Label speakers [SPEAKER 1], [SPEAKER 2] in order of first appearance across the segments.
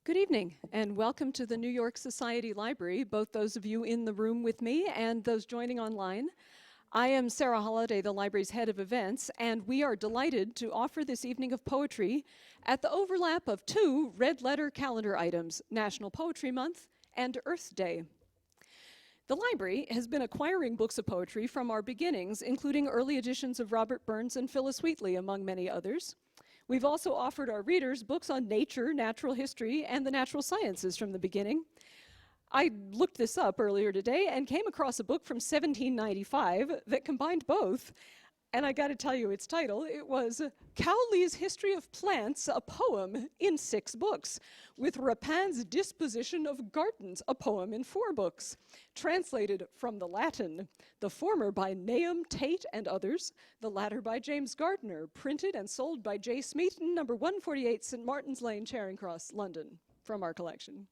[SPEAKER 1] Good evening, and welcome to the New York Society Library, both those of you in the room with me and those joining online. I am Sarah Holliday, the library's head of events, and we are delighted to offer this evening of poetry at the overlap of two red letter calendar items, National Poetry Month and Earth Day. The library has been acquiring books of poetry from our beginnings, including early editions of Robert Burns and Phyllis Wheatley, among many others. We've also offered our readers books on nature, natural history, and the natural sciences from the beginning. I looked this up earlier today and came across a book from 1795 that combined both. And I got to tell you its title. It was Cowley's History of Plants, a poem in 6 books, with Rapin's Disposition of Gardens, a poem in 4 books, translated from the Latin, the former by Nahum Tate and others, the latter by James Gardner, printed and sold by J. Smeaton, number 148 St. Martin's Lane, Charing Cross, London, from our collection.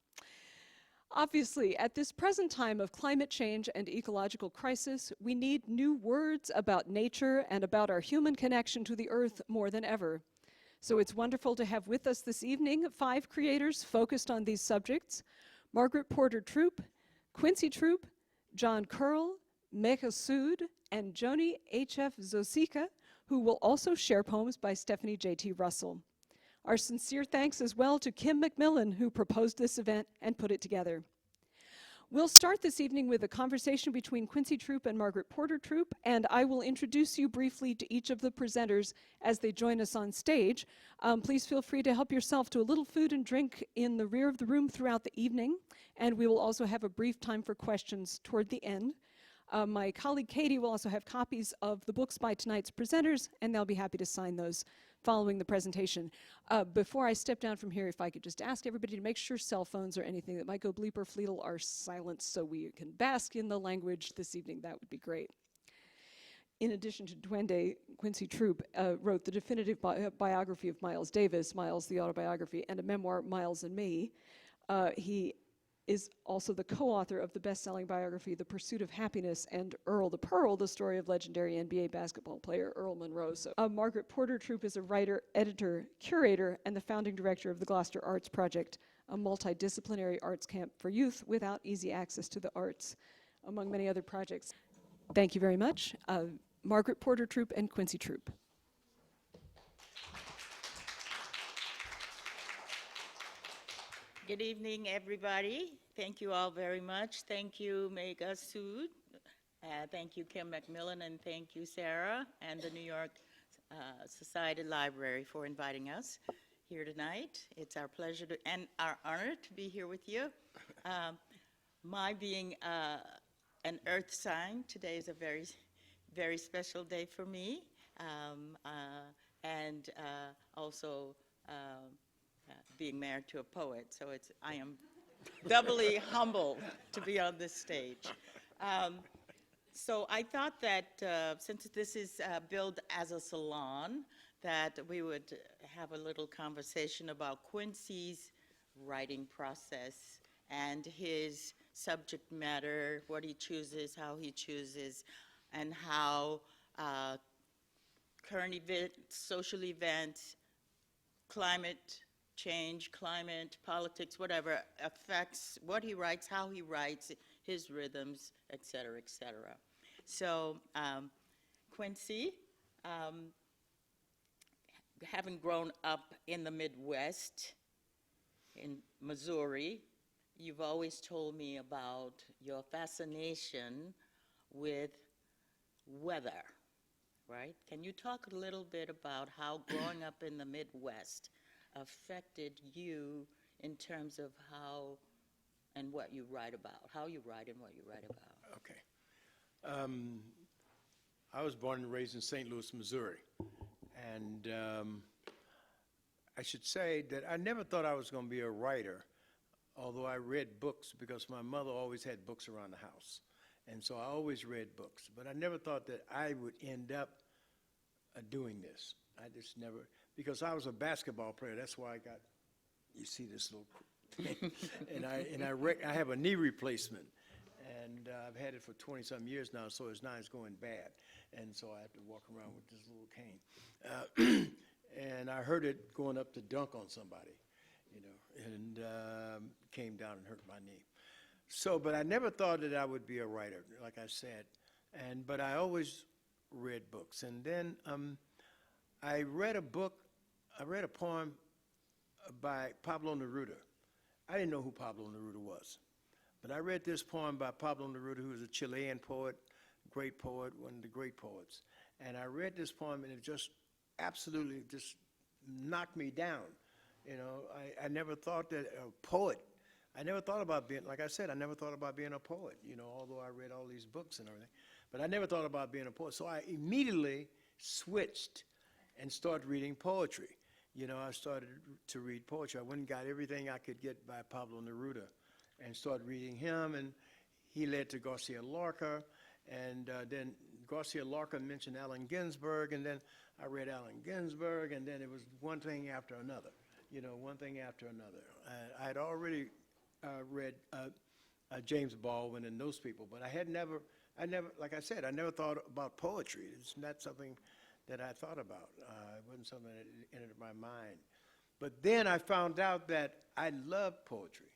[SPEAKER 1] Obviously, at this present time of climate change and ecological crisis, we need new words about nature and about our human connection to the earth more than ever. So it's wonderful to have with us this evening 5 creators focused on these subjects: Margaret Porter Troupe, Quincy Troupe, John Curl, Megha Sood, and Joanie HF Zosike, who will also share poems by Stephanie J.T. Russell. Our sincere thanks as well to Kim McMillan, who proposed this event and put it together. We'll start this evening with a conversation between Quincy Troupe and Margaret Porter Troupe, and I will introduce you briefly to each of the presenters as they join us on stage. Please feel free to help yourself to a little food and drink in the rear of the room throughout the evening, and we will also have a brief time for questions toward the end. My colleague Katie will also have copies of the books by tonight's presenters, and they'll be happy to sign those following the presentation. Before I step down from here, if I could just ask everybody to make sure cell phones or anything that might go bleep or fleetle are silenced so we can bask in the language this evening, that would be great. In addition to Duende, Quincy Troupe wrote the definitive biography of Miles Davis, Miles the Autobiography, and a memoir, Miles and Me. He is also the co-author of the best-selling biography, The Pursuit of Happiness, and Earl the Pearl, the story of legendary NBA basketball player Earl Monroe. So, Margaret Porter Troupe is a writer, editor, curator, and the founding director of the Gloucester Arts Project, a multidisciplinary arts camp for youth without easy access to the arts, among many other projects. Thank you very much. Margaret Porter Troupe and Quincy Troupe.
[SPEAKER 2] Good evening, everybody. Thank you all very much. Thank you, Megha Sood. Thank you, Kim McMillan, and thank you, Sarah, and the New York Society Library for inviting us here tonight. It's our pleasure and our honor to be here with you. My being an earth sign, today is a very, very special day for me, and also being married to a poet, so I am doubly humbled to be on this stage. So I thought that since this is billed as a salon, that we would have a little conversation about Quincy's writing process and his subject matter, what he chooses, how he chooses, and how current events, social events, climate change, climate, politics, whatever, affects what he writes, how he writes, his rhythms, et cetera, et cetera. So Quincy, having grown up in the Midwest, in Missouri, you've always told me about your fascination with weather, right? Can you talk a little bit about how growing up in the Midwest affected you in terms of how and what you write about, how you write and what you write about?
[SPEAKER 3] Okay. I was born and raised in St. Louis, Missouri. And I should say that I never thought I was going to be a writer, although I read books because my mother always had books around the house. And so I always read books. But I never thought that I would end up doing this. I just never, because I was a basketball player. That's why I got, you see this little thing. and I have a knee replacement. And I've had it for 20-some years now, so it's going bad. And so I have to walk around with this little cane. And I heard it going up to dunk on somebody. and came down and hurt my knee. So, but I never thought that I would be a writer, like I said, but I always read books. And then I read a poem by Pablo Neruda. I didn't know who Pablo Neruda was, but I read this poem by Pablo Neruda, who was a Chilean poet, great poet, one of the great poets. And I read this poem, and it just absolutely just knocked me down. I never thought that a poet, I never thought about being, like I said, I never thought about being a poet, although I read all these books and everything. But I never thought about being a poet. So I immediately switched and started reading poetry. I started to read poetry. I went and got everything I could get by Pablo Neruda and started reading him, and he led to Garcia Lorca, and then Garcia Lorca mentioned Allen Ginsberg, and then I read Allen Ginsberg, and then it was one thing after another, one thing after another. I had already read James Baldwin and those people, but I never, like I said, I never thought about poetry. It's not something that I thought about. It wasn't something that entered my mind. But then I found out that I loved poetry.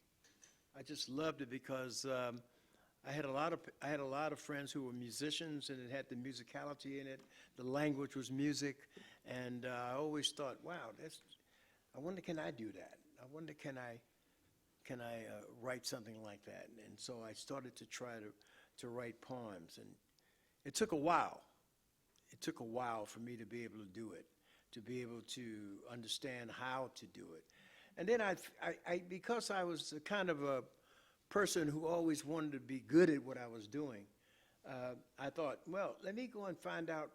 [SPEAKER 3] I just loved it because I had a lot of friends who were musicians, and it had the musicality in it. The language was music, and I always thought, wow, I wonder, can I do that? I wonder, can I write something like that? And so I started to try to write poems, and it took a while. It took a while for me to be able to do it, to be able to understand how to do it. And then because I was a kind of a person who always wanted to be good at what I was doing, I thought, well, let me go and find out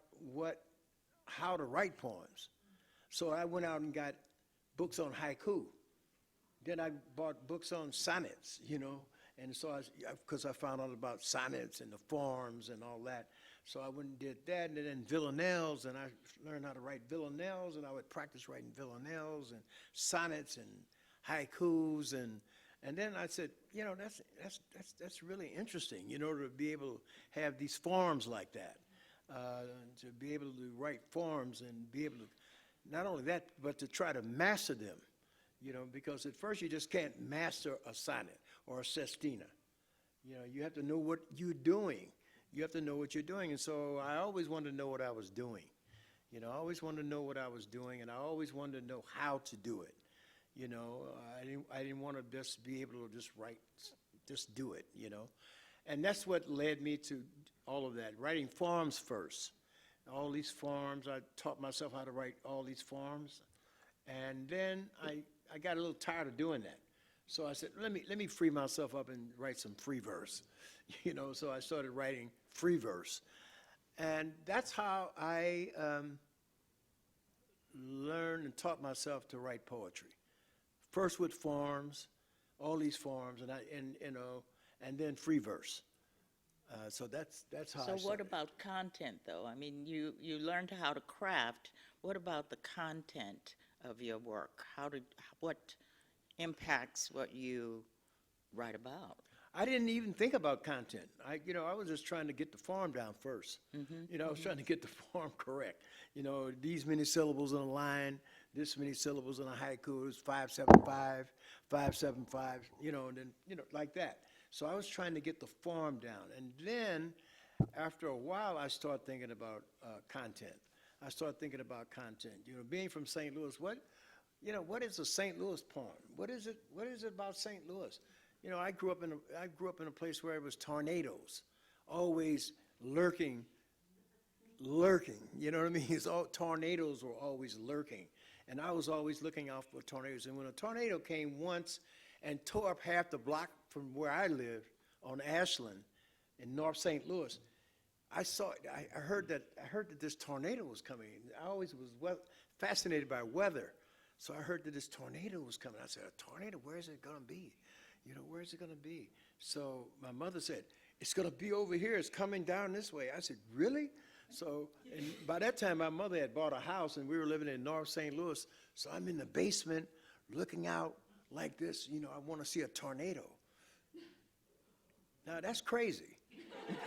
[SPEAKER 3] how to write poems. So I went out and got books on haiku. Then I bought books on sonnets, and so because I found out about sonnets and the forms and all that. So I went and did that, and then villanelles, and I learned how to write villanelles, and I would practice writing villanelles and sonnets and haikus, and then I said, that's really interesting, to be able to have these forms like that, to be able to write forms and be able to, not only that, but to try to master them, because at first you just can't master a sonnet or a sestina. You have to know what you're doing. You have to know what you're doing. And so I always wanted to know what I was doing. I always wanted to know what I was doing, and I always wanted to know how to do it. I didn't want to just be able to just write, just do it, And that's what led me to all of that, writing forms first. All these forms, I taught myself how to write all these forms. And then I got a little tired of doing that. So I said, let me free myself up and write some free verse. So I started writing free verse. And that's how I learned and taught myself to write poetry. First with forms, all these forms, and then free verse. So that's how I started.
[SPEAKER 2] So what about content, though? I mean, you learned how to craft. What about the content of your work? What impacts what you write about?
[SPEAKER 3] I didn't even think about content. I was just trying to get the form down first. I was trying to get the form correct. These many syllables in a line, this many syllables in a haiku is 575, 575, and then, like that. So I was trying to get the form down. And then after a while, I started thinking about content. I started thinking about content. Being from St. Louis, what is a St. Louis poem? What is it about St. Louis? I grew up in a place where it was tornadoes, always lurking. You know what I mean? Tornadoes were always lurking, and I was always looking out for tornadoes. And when a tornado came once and tore up half the block from where I lived on Ashland in North St. Louis, I heard that this tornado was coming. I always was fascinated by weather, so I heard that this tornado was coming. I said, a tornado? Where is it going to be? Where is it going to be? So my mother said, it's going to be over here. It's coming down this way. I said, really? So, and by that time, my mother had bought a house, and we were living in North St. Louis. So I'm in the basement looking out like this. I want to see a tornado. Now, that's crazy.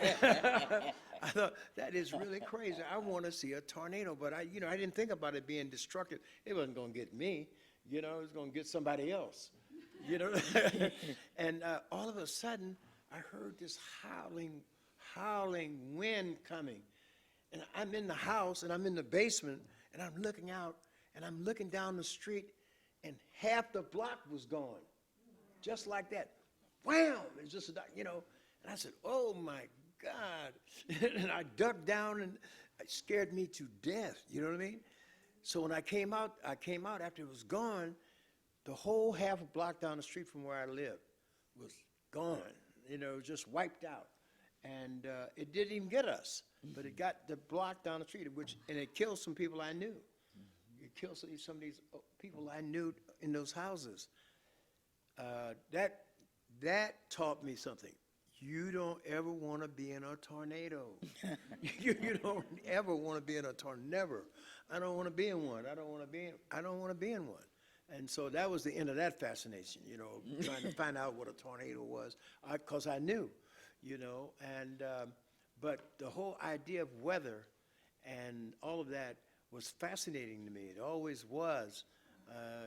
[SPEAKER 3] I thought, that is really crazy. I want to see a tornado. But I didn't think about it being destructive. It wasn't going to get me. You know, it's going to get somebody else, you know. And all of a sudden, I heard this howling wind coming. And I'm in the house, and I'm in the basement, and I'm looking out, and I'm looking down the street, and half the block was gone. Just like that. Wham! It's just, you know. And I said, oh, my God. And I ducked down, and it scared me to death. You know what I mean? So when I came out after it was gone. The whole half a block down the street from where I live was gone. You know, just wiped out. And it didn't even get us. But it got the block down the street, and it killed some people I knew. It killed some of these people I knew in those houses. That taught me something. You don't ever want to be in a tornado. you don't ever want to be in a tornado. Never. I don't want to be in one. I don't want to be in one. And so that was the end of that fascination, you know, trying to find out what a tornado was, because I knew, you know. And but the whole idea of weather and all of that was fascinating to me. It always was.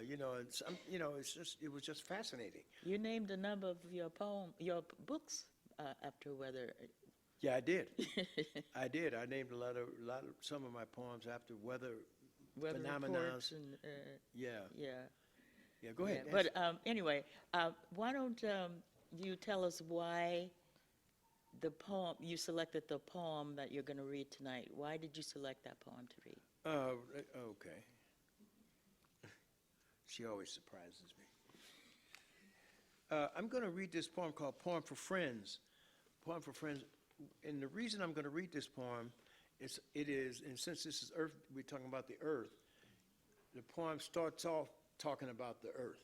[SPEAKER 3] You know, it was just fascinating.
[SPEAKER 2] You named a number of your books after weather.
[SPEAKER 3] Yeah, I did. I did. I named some of my poems after weather phenomena. Yeah.
[SPEAKER 2] Yeah.
[SPEAKER 3] Yeah. Go ahead.
[SPEAKER 2] Yeah. But anyway, why don't you tell us why you selected the poem that you're going to read tonight? Why did you select that poem to read?
[SPEAKER 3] Okay. She always surprises me. I'm going to read this poem called Poem for Friends. Poem for Friends. And the reason I'm going to read this poem is, and since this is Earth, we're talking about the Earth, the poem starts off talking about the Earth.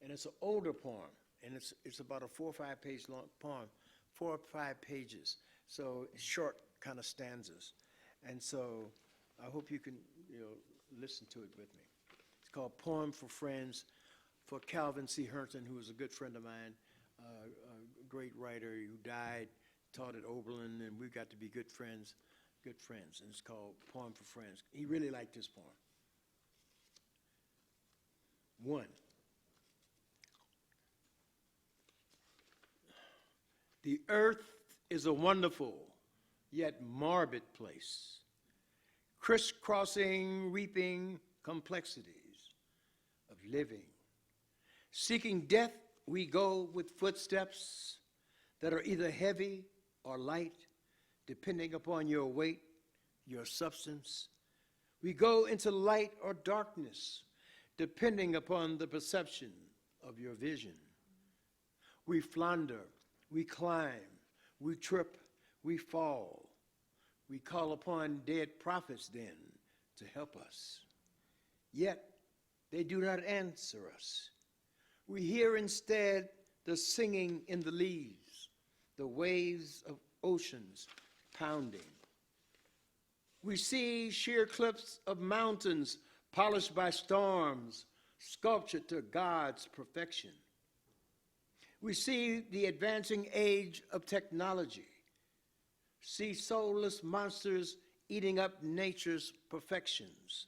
[SPEAKER 3] And it's an older poem, and it's about a 4 or 5 page long poem, 4 or 5 pages. So short kind of stanzas. And so I hope you can, listen to it with me. It's called Poem for Friends, for Calvin C. Herndon, who was a good friend of mine, a great writer who died, taught at Oberlin, and we got to be good friends. And it's called Poem for Friends. He really liked this poem. 1. The earth is a wonderful yet morbid place, crisscrossing, reaping complexities of living. Seeking death, we go with footsteps that are either heavy or light, depending upon your weight, your substance. We go into light or darkness, depending upon the perception of your vision. We flounder, we climb, we trip, we fall. We call upon dead prophets then to help us. Yet they do not answer us. We hear instead the singing in the leaves, the waves of oceans pounding. We see sheer cliffs of mountains polished by storms, sculptured to God's perfection. We see the advancing age of technology, see soulless monsters eating up nature's perfections,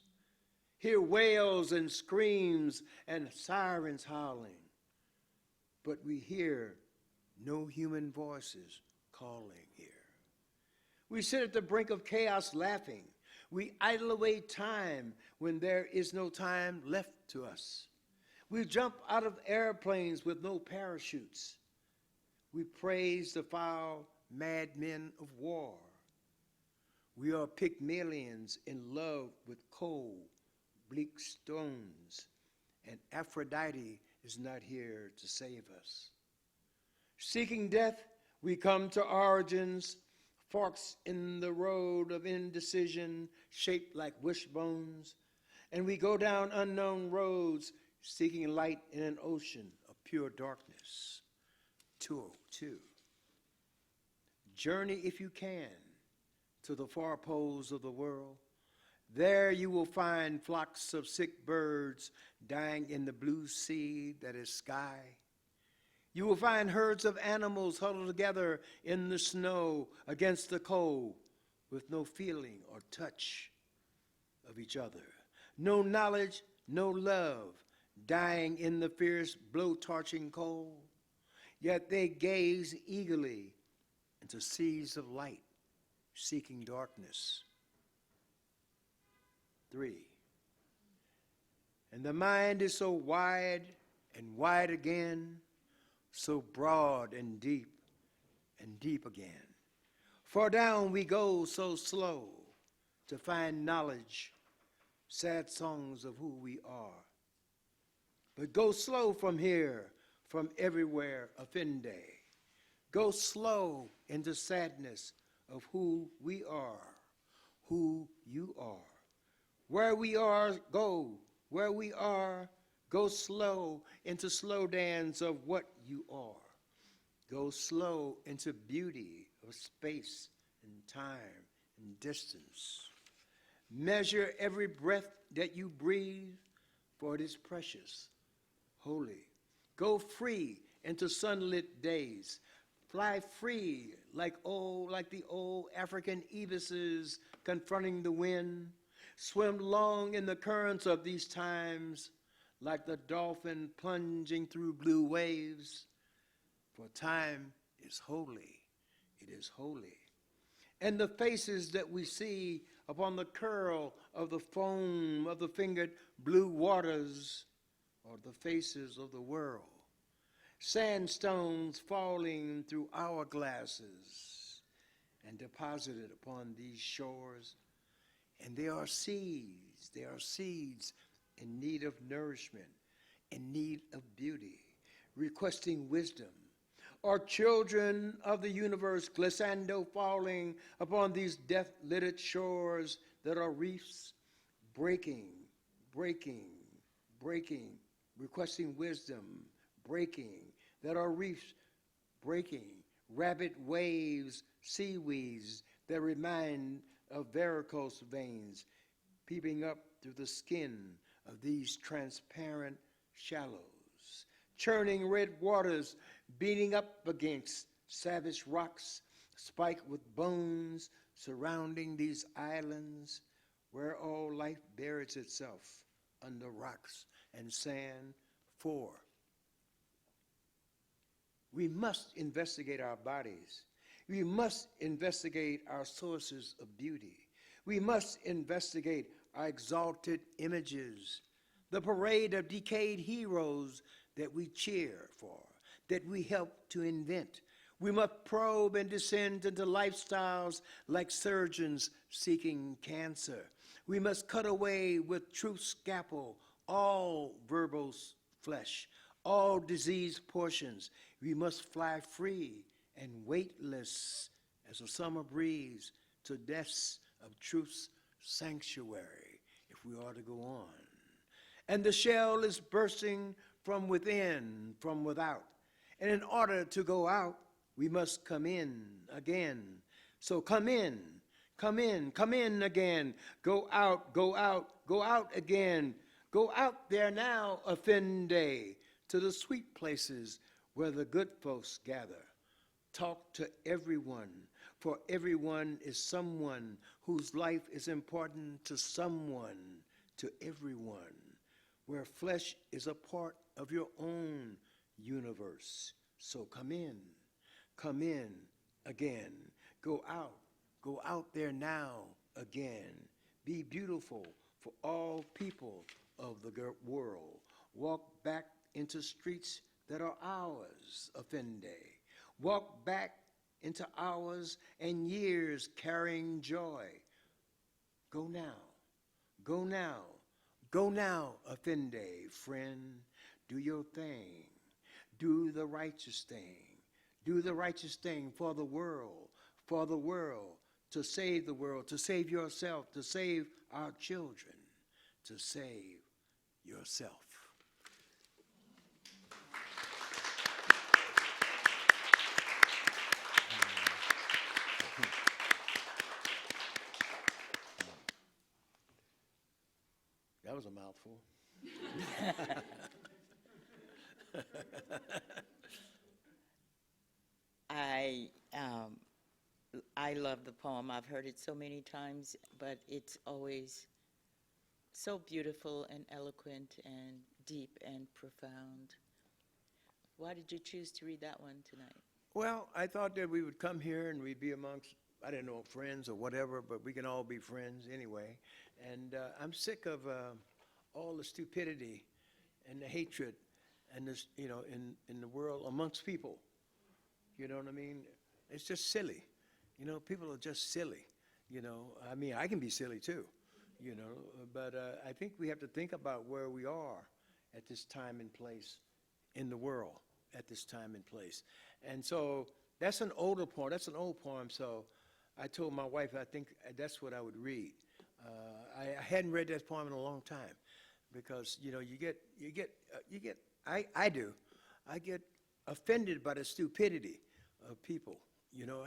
[SPEAKER 3] hear wails and screams and sirens howling, but we hear no human voices calling here. We sit at the brink of chaos laughing. We idle away time when there is no time left to us. We jump out of airplanes with no parachutes. We praise the foul madmen of war. We are Pygmalions in love with cold, bleak stones, and Aphrodite is not here to save us. Seeking death, we come to origins, forks in the road of indecision, shaped like wishbones, and we go down unknown roads, seeking light in an ocean of pure darkness. 202. Journey, if you can, to the far poles of the world. There you will find flocks of sick birds dying in the blue sea that is sky. You will find herds of animals huddled together in the snow against the cold with no feeling or touch of each other. No knowledge, no love, dying in the fierce blow-torching cold, yet they gaze eagerly into seas of light, seeking darkness. 3. And the mind is so wide and wide again, so broad and deep again. For down we go so slow to find knowledge, sad songs of who we are. But go slow from here, from everywhere, offende. Go slow into sadness of who we are, who you are. Where we are, go. Where we are, go slow into slow dance of what you are. Go slow into beauty of space and time and distance. Measure every breath that you breathe, for it is precious, holy. Go free into sunlit days. Fly free like the old African ibises confronting the wind. Swim long in the currents of these times, like the dolphin plunging through blue waves. For time is holy, it is holy. And the faces that we see upon the curl of the foam of the fingered blue waters are the faces of the world. Sandstones falling through hourglasses and deposited upon these shores. And they are seeds in need of nourishment, in need of beauty, requesting wisdom. Or children of the universe glissando falling upon these death-littered shores that are reefs, breaking, requesting wisdom, breaking, that are reefs, breaking, rapid waves, seaweeds that remind of varicose veins peeping up through the skin of these transparent shallows, churning red waters beating up against savage rocks spiked with bones surrounding these islands where all life buries itself under rocks and sand. 4. We must investigate our bodies. We must investigate our sources of beauty. We must investigate our exalted images, the parade of decayed heroes that we cheer for, that we help to invent. We must probe and descend into lifestyles like surgeons seeking cancer. We must cut away with truth's scalpel all verbal flesh, all diseased portions. We must fly free and weightless as a summer breeze to depths of truth's sanctuary, if we are to go on. And the shell is bursting from within, from without. And in order to go out, we must come in again. So come in again. Go out, go out again. Go out there now, offende, to the sweet places where the good folks gather. Talk to everyone, for everyone is someone whose life is important to someone, to everyone, where flesh is a part of your own universe. So come in again. Go out there now again. Be beautiful for all people of the world. Walk back into streets that are ours, offende. Walk back into hours and years carrying joy. Go now, offende, friend. Do your thing. Do the righteous thing. Do the righteous thing for the world, to save the world, to save yourself, to save our children, to save yourself. That was a mouthful.
[SPEAKER 2] I love the poem. I've heard it so many times, but it's always so beautiful and eloquent and deep and profound. Why did you choose to read that one tonight?
[SPEAKER 3] Well, I thought that we would come here and we'd be amongst, I don't know, friends or whatever, but we can all be friends anyway. And I'm sick of all the stupidity and the hatred and this, you know, in the world amongst people. You know what I mean? It's just silly. You know, people are just silly. You know, I mean, I can be silly too, you know, but I think we have to think about where we are at this time and place in the world at this time and place. And so that's an older poem. That's an old poem. So I told my wife I think that's what I would read. I hadn't read that poem in a long time because, you know, I get offended by the stupidity of people. You know,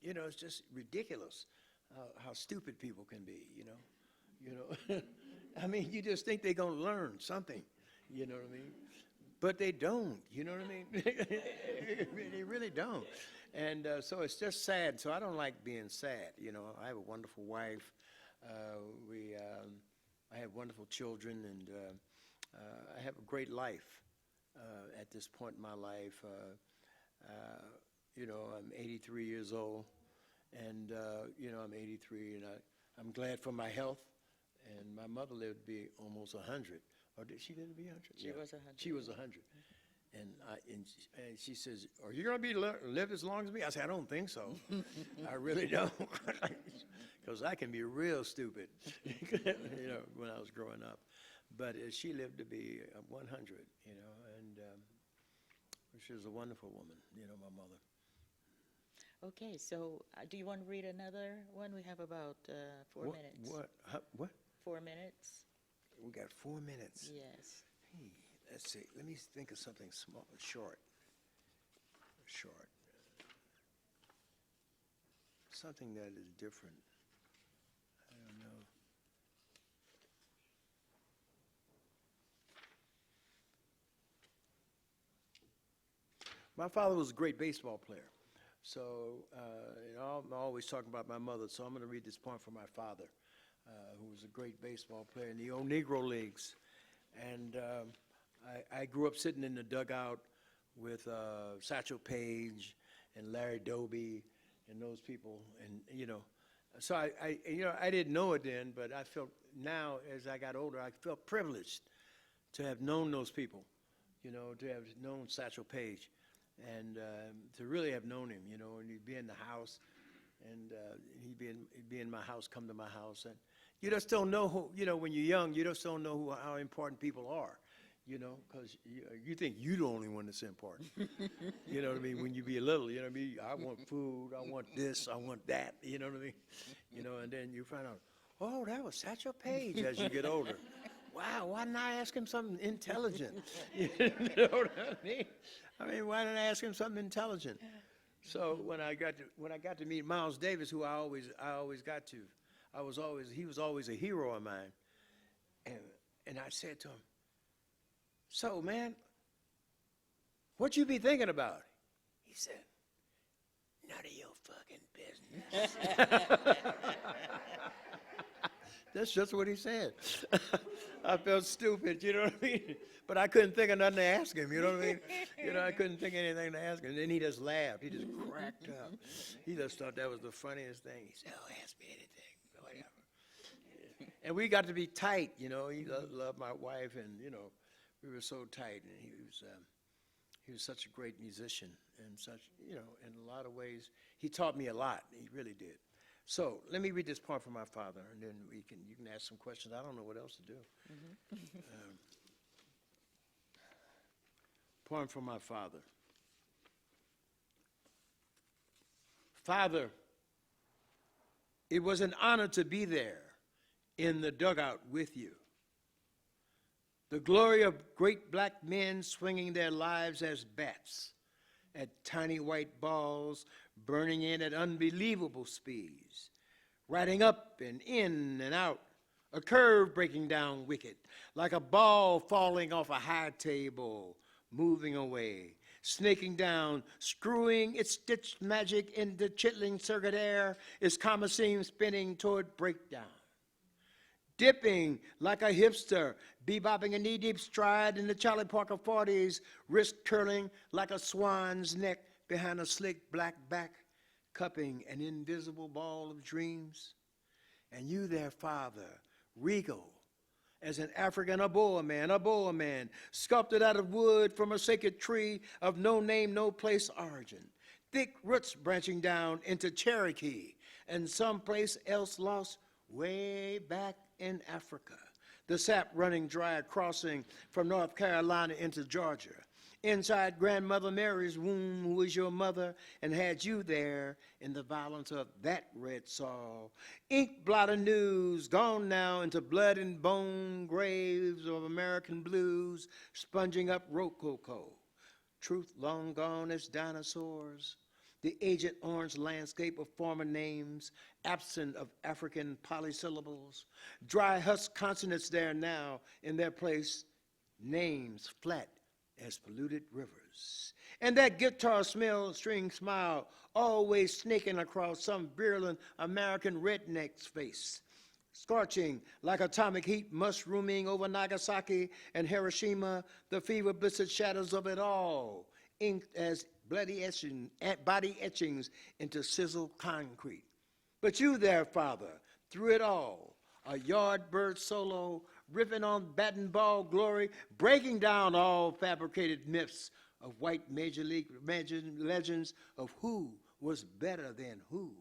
[SPEAKER 3] you know, it's just ridiculous how stupid people can be, you know. I mean, you just think they're going to learn something, you know what I mean? But they don't, you know what I mean? They really don't. And so it's just sad. So I don't like being sad, you know. I have a wonderful wife. I have wonderful children, and I have a great life at this point in my life. You know, I'm 83 years old, and, you know, I'm 83, and I'm glad for my health. And my mother lived to be almost 100. Or did she live to be 100?
[SPEAKER 2] She was 100.
[SPEAKER 3] She was 100. And she says, are you going to live as long as me? I said, I don't think so. I really don't. Because I can be real stupid, you know, when I was growing up. But she lived to be 100, you know, and she was a wonderful woman, you know, my mother.
[SPEAKER 2] Okay, so do you want to read another one? We have about 4 minutes.
[SPEAKER 3] What?
[SPEAKER 2] 4 minutes?
[SPEAKER 3] We got 4 minutes.
[SPEAKER 2] Yes.
[SPEAKER 3] Hey, let's see. Let me think of something small, short. Something that is different. I don't know. My father was a great baseball player. So, you know, I'm always talking about my mother, so I'm going to read this poem from my father, who was a great baseball player in the old Negro Leagues. And I grew up sitting in the dugout with Satchel Paige and Larry Doby and those people. And, you know, so I didn't know it then, but I felt now as I got older, I felt privileged to have known those people, you know, to have known Satchel Paige. And to really have known him, you know, and he'd be in the house, and he'd be in my house, come to my house, and you just don't know who, you know, when you're young, you just don't know how important people are, you know, because you think you're the only one that's important. You know what I mean? When you be little, you know what I mean? I want food, I want this, I want that, you know what I mean? You know, and then you find out, oh, that was Satchel Paige as you get older. Wow, why didn't I ask him something intelligent? You know what I mean? Why didn't I ask him something intelligent? So when I got to meet Miles Davis, who I always got to, he was always a hero of mine. And I said to him, so man, what you be thinking about? He said, none of your fucking business. That's just what he said. I felt stupid, you know what I mean? But I couldn't think of nothing to ask him, you know what I mean? You know, I couldn't think of anything to ask him. And then he just laughed. He just cracked up. He just thought that was the funniest thing. He said, oh, ask me anything, whatever. Yeah. And we got to be tight, you know. He loved my wife, and, you know, we were so tight. And he was such a great musician, and such, you know, in a lot of ways. He taught me a lot. He really did. So let me read this poem from my father, and then you can ask some questions. I don't know what else to do. Poem from my father. Father, it was an honor to be there in the dugout with you. The glory of great black men swinging their lives as bats at tiny white balls burning in at unbelievable speeds, riding up and in and out, a curve breaking down wicked, like a ball falling off a high table, moving away, snaking down, screwing its stitched magic in the chittering circuit air, its comma seam spinning toward breakdown. dipping like a hipster, bebopping a knee-deep stride in the Charlie Parker 40s, wrist curling like a swan's neck behind a slick black back, cupping an invisible ball of dreams. And you there, father, regal as an African Aboa man, sculpted out of wood from a sacred tree of no name, no place origin, thick roots branching down into Cherokee and someplace else lost way back in Africa. The sap running dry, crossing from North Carolina into Georgia. Inside Grandmother Mary's womb, who is your mother, and had you there in the violence of that red soil. Ink blotted news, gone now into blood and bone graves of American blues, sponging up Rococo. Truth long gone as dinosaurs. The aged orange landscape of former names, absent of African polysyllables. Dry husk consonants there now, in their place, names flat as polluted rivers. And that guitar string smile, always snaking across some virulent American redneck's face. Scorching like atomic heat, mushrooming over Nagasaki and Hiroshima, the fever blistered shadows of it all, inked as body etchings into sizzled concrete. But you there, father, through it all, a yardbird solo, riffing on bat and ball glory, breaking down all fabricated myths of white major league legends of who was better than who,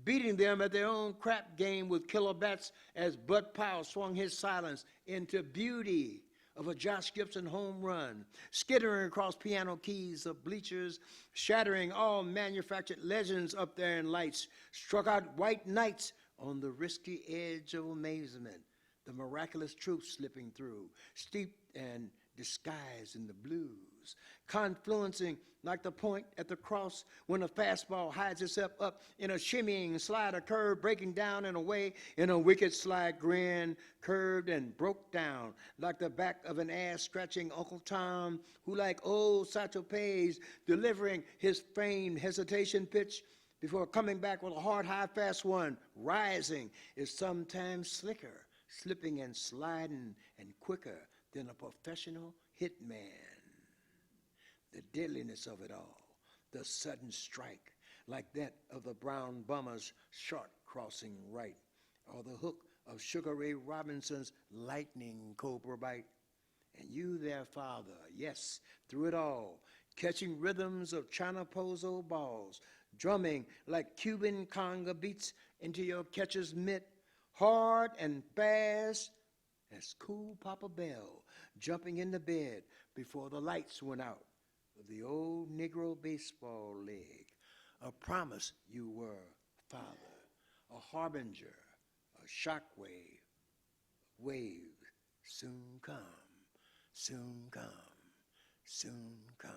[SPEAKER 3] beating them at their own crap game with killer bats as Bud Powell swung his silence into beauty of a Josh Gibson home run, skittering across piano keys of bleachers, shattering all manufactured legends up there in lights, struck out white knights on the risky edge of amazement, the miraculous truth slipping through, steeped and disguised in the blues, confluencing like the point at the cross when a fastball hides itself up in a shimmying slider curve, breaking down and away in a wicked sly grin, curved and broke down like the back of an ass-scratching Uncle Tom, who, like old Satchel Paige, delivering his famed hesitation pitch before coming back with a hard, high, fast one, rising, is sometimes slicker, slipping and sliding and quicker than a professional hitman. The deadliness of it all, the sudden strike, like that of the brown bummer's short crossing right, or the hook of Sugar Ray Robinson's lightning cobra bite. And you there, father, yes, through it all, catching rhythms of China Pozo balls, drumming like Cuban conga beats into your catcher's mitt, hard and fast as cool Papa Bell, jumping into bed before the lights went out of the old Negro baseball league. A promise you were, father, a harbinger, a shockwave, wave, soon come, soon come, soon come.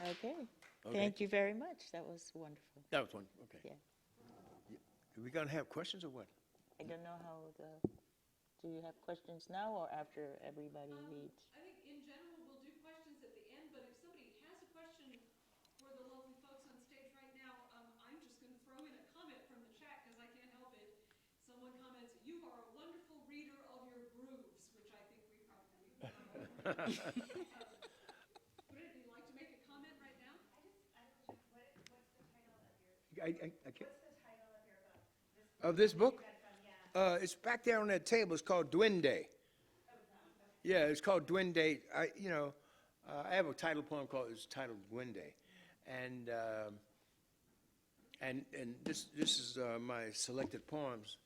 [SPEAKER 2] Okay.
[SPEAKER 3] Okay.
[SPEAKER 2] Thank you very much. That was wonderful.
[SPEAKER 3] That was one, okay.
[SPEAKER 2] Yeah.
[SPEAKER 3] Are we gonna have questions or what?
[SPEAKER 2] I don't know how do you have questions now or after everybody reads?
[SPEAKER 1] I think in general we'll do questions at the end, but if somebody has a question for the lovely folks on stage right now, I'm just going to throw in a comment from the chat because I can't help it. Someone comments, "You are a wonderful reader of your grooves," which I think we probably would you like to make a comment right now?
[SPEAKER 4] I have a question. What's the title of your?
[SPEAKER 3] I can't.
[SPEAKER 4] What's the title of your book?
[SPEAKER 3] Of this book?
[SPEAKER 4] You read from, yeah.
[SPEAKER 3] It's back there on that table. It's called Duende. Yeah, it's called Duende. I have a title poem it's titled Duende, and this is my selected poems,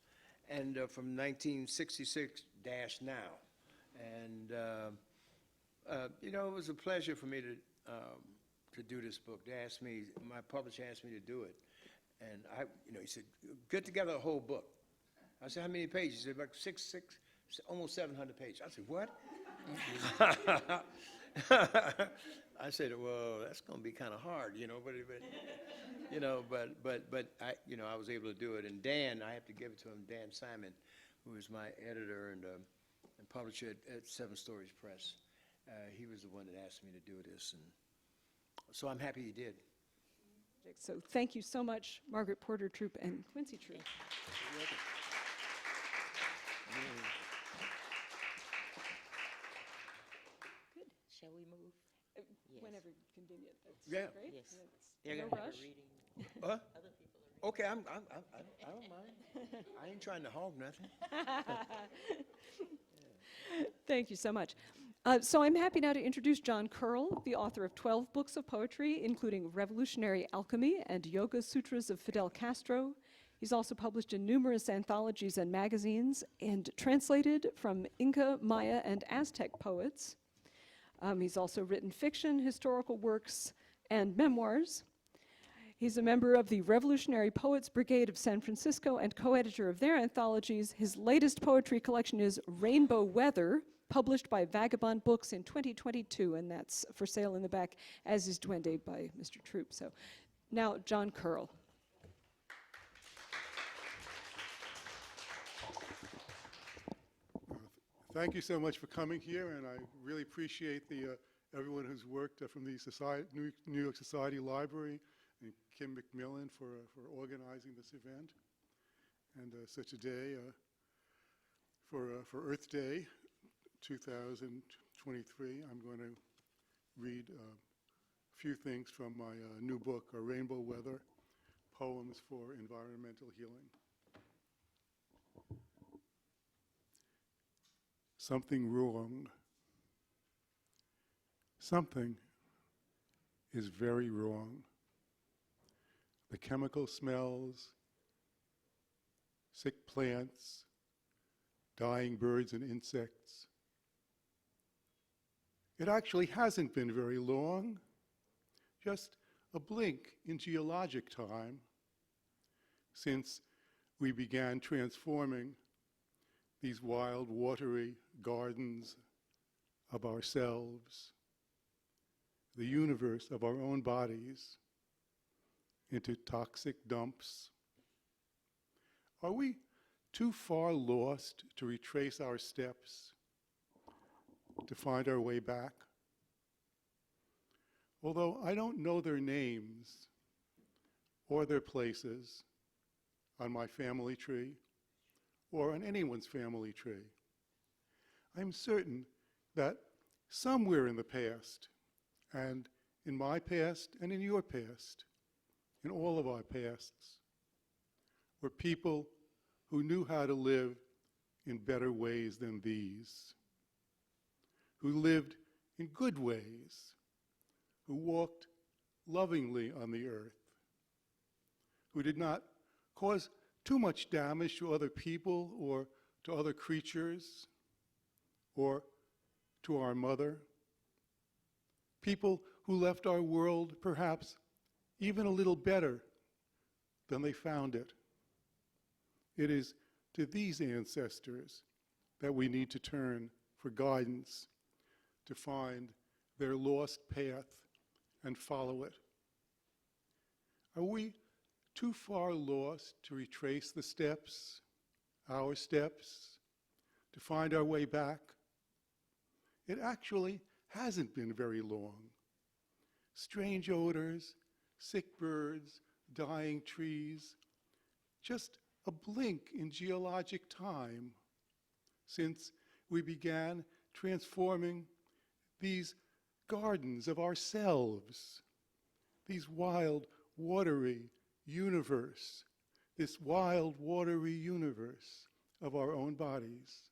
[SPEAKER 3] and from 1966 now, and it was a pleasure for me to do this book. My publisher asked me to do it, and he said, get together a whole book. I said, how many pages? He said, like almost 700 pages. I said, what? I said, well, that's going to be kind of hard, but I was able to do it. And Dan, I have to give it to him, Dan Simon, who is my editor and publisher at Seven Stories Press. He was the one that asked me to do this, So I'm happy you did.
[SPEAKER 1] So thank you so much, Margaret Porter Troupe and Quincy Troupe.
[SPEAKER 3] You're welcome.
[SPEAKER 2] Shall we move? Yes.
[SPEAKER 1] Whenever convenient. That's
[SPEAKER 3] Yeah.
[SPEAKER 1] great.
[SPEAKER 2] Yes.
[SPEAKER 1] And it's
[SPEAKER 2] They're
[SPEAKER 1] no
[SPEAKER 2] going to have
[SPEAKER 1] rush.
[SPEAKER 2] a reading.
[SPEAKER 3] Huh?
[SPEAKER 2] Other people are
[SPEAKER 3] Okay, I don't mind. I ain't trying to hog nothing.
[SPEAKER 1] Thank you so much. So I'm happy now to introduce John Curl, the author of 12 books of poetry, including Revolutionary Alchemy and Yoga Sutras of Fidel Castro. He's also published in numerous anthologies and magazines and translated from Inca, Maya, and Aztec poets. He's also written fiction, historical works, and memoirs. He's a member of the Revolutionary Poets Brigade of San Francisco and co-editor of their anthologies. His latest poetry collection is Rainbow Weather, published by Vagabond Books in 2022, and that's for sale in the back, as is Duende by Mr. Troupe. So now, John Curl.
[SPEAKER 5] Thank you so much for coming here, and I really appreciate everyone who's worked from the New York Society Library, and Kim McMillan for organizing this event. And such a day for Earth Day 2023, I'm going to read a few things from my new book, Rainbow Weather, Poems for Environmental Healing. Something wrong. Something is very wrong. The chemical smells, sick plants, dying birds and insects. It actually hasn't been very long, just a blink in geologic time since we began transforming these wild, watery gardens of ourselves, the universe of our own bodies, into toxic dumps. Are we too far lost to retrace our steps, to find our way back? Although I don't know their names or their places on my family tree, or on anyone's family tree, I'm certain that somewhere in the past, and in my past and in your past, in all of our pasts, were people who knew how to live in better ways than these, who lived in good ways, who walked lovingly on the earth, who did not cause too much damage to other people or to other creatures or to our mother. People who left our world perhaps even a little better than they found it. It is to these ancestors that we need to turn for guidance, to find their lost path and follow it. Are we too far lost to retrace the steps, our steps, to find our way back? It actually hasn't been very long. Strange odors, sick birds, dying trees, just a blink in geologic time since we began transforming these gardens of ourselves, these wild, watery universe, this wild, watery universe of our own bodies.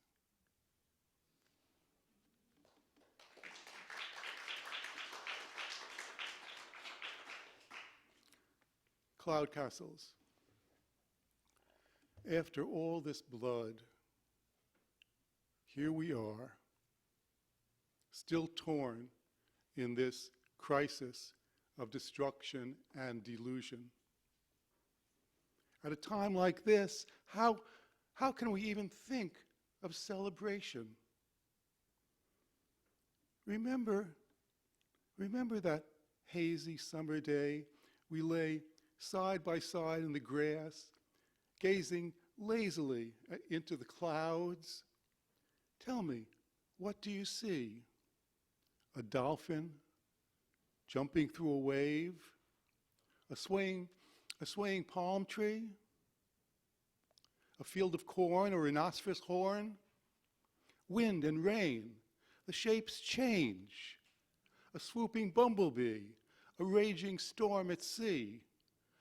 [SPEAKER 5] Cloud castles. After all this blood, here we are, still torn in this crisis of destruction and delusion. At a time like this, how can we even think of celebration? Remember that hazy summer day we lay side by side in the grass, gazing lazily into the clouds? Tell me, what do you see? A dolphin? jumping through a wave, a swaying palm tree, a field of corn or rhinoceros horn, wind and rain, the shapes change, a swooping bumblebee, a raging storm at sea,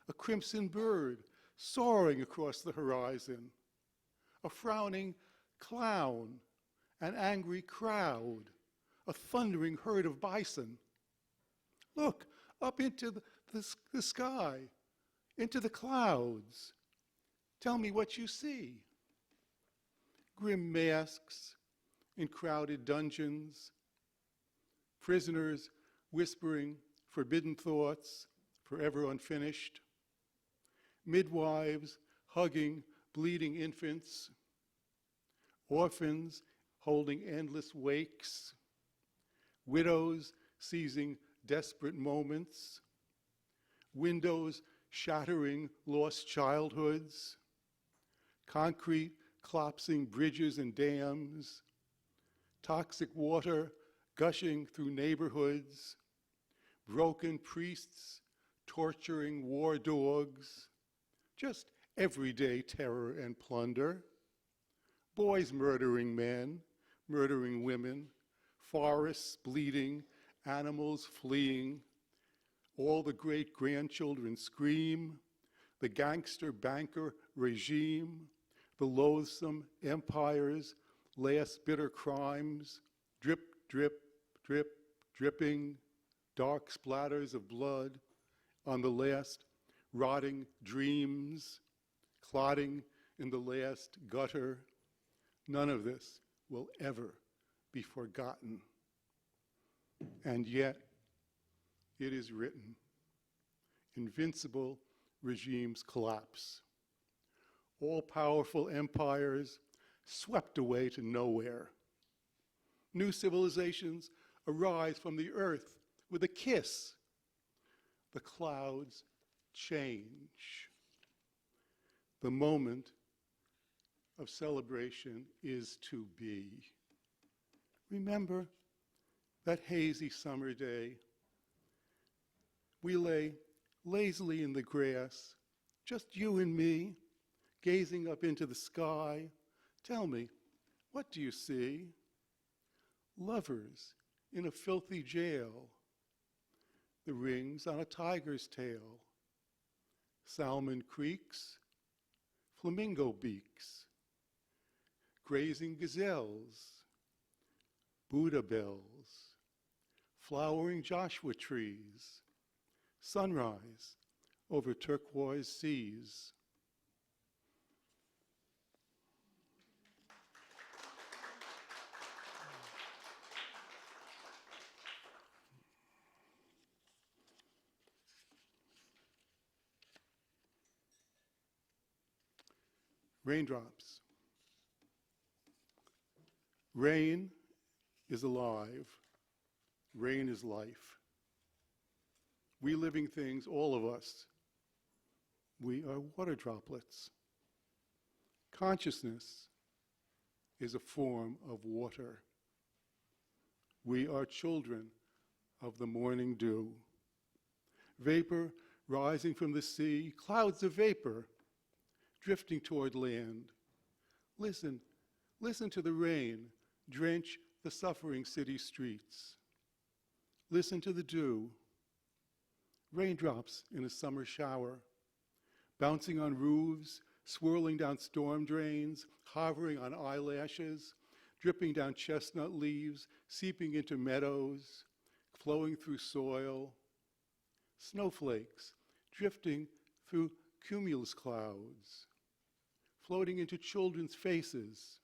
[SPEAKER 5] a crimson bird soaring across the horizon, a frowning clown, an angry crowd, a thundering herd of bison. Look up into the sky, into the clouds. Tell me what you see. Grim masks in crowded dungeons, prisoners whispering forbidden thoughts, forever unfinished, midwives hugging bleeding infants, orphans holding endless wakes, widows seizing desperate moments, windows shattering lost childhoods, concrete collapsing bridges and dams, toxic water gushing through neighborhoods, broken priests torturing war dogs, just everyday terror and plunder, boys murdering men, murdering women, forests bleeding, animals fleeing, all the great-grandchildren scream, the gangster banker regime, the loathsome empire's last bitter crimes, drip, drip, drip, dripping, dark splatters of blood on the last rotting dreams, clotting in the last gutter. None of this will ever be forgotten. And yet, it is written, invincible regimes collapse. All-powerful empires swept away to nowhere. New civilizations arise from the earth with a kiss. The clouds change. The moment of celebration is to be. Remember that hazy summer day? We lay lazily in the grass, just you and me, gazing up into the sky. Tell me, what do you see? Lovers in a filthy jail, the rings on a tiger's tail, salmon creeks, flamingo beaks, grazing gazelles, Buddha bells, flowering Joshua trees, sunrise over turquoise seas. Raindrops. Rain is alive. Rain is life. We living things, all of us, we are water droplets. Consciousness is a form of water. We are children of the morning dew. Vapor rising from the sea, clouds of vapor drifting toward land. Listen to the rain drench the suffering city streets. Listen to the dew, raindrops in a summer shower, bouncing on roofs, swirling down storm drains, hovering on eyelashes, dripping down chestnut leaves, seeping into meadows, flowing through soil. Snowflakes drifting through cumulus clouds, floating into children's faces,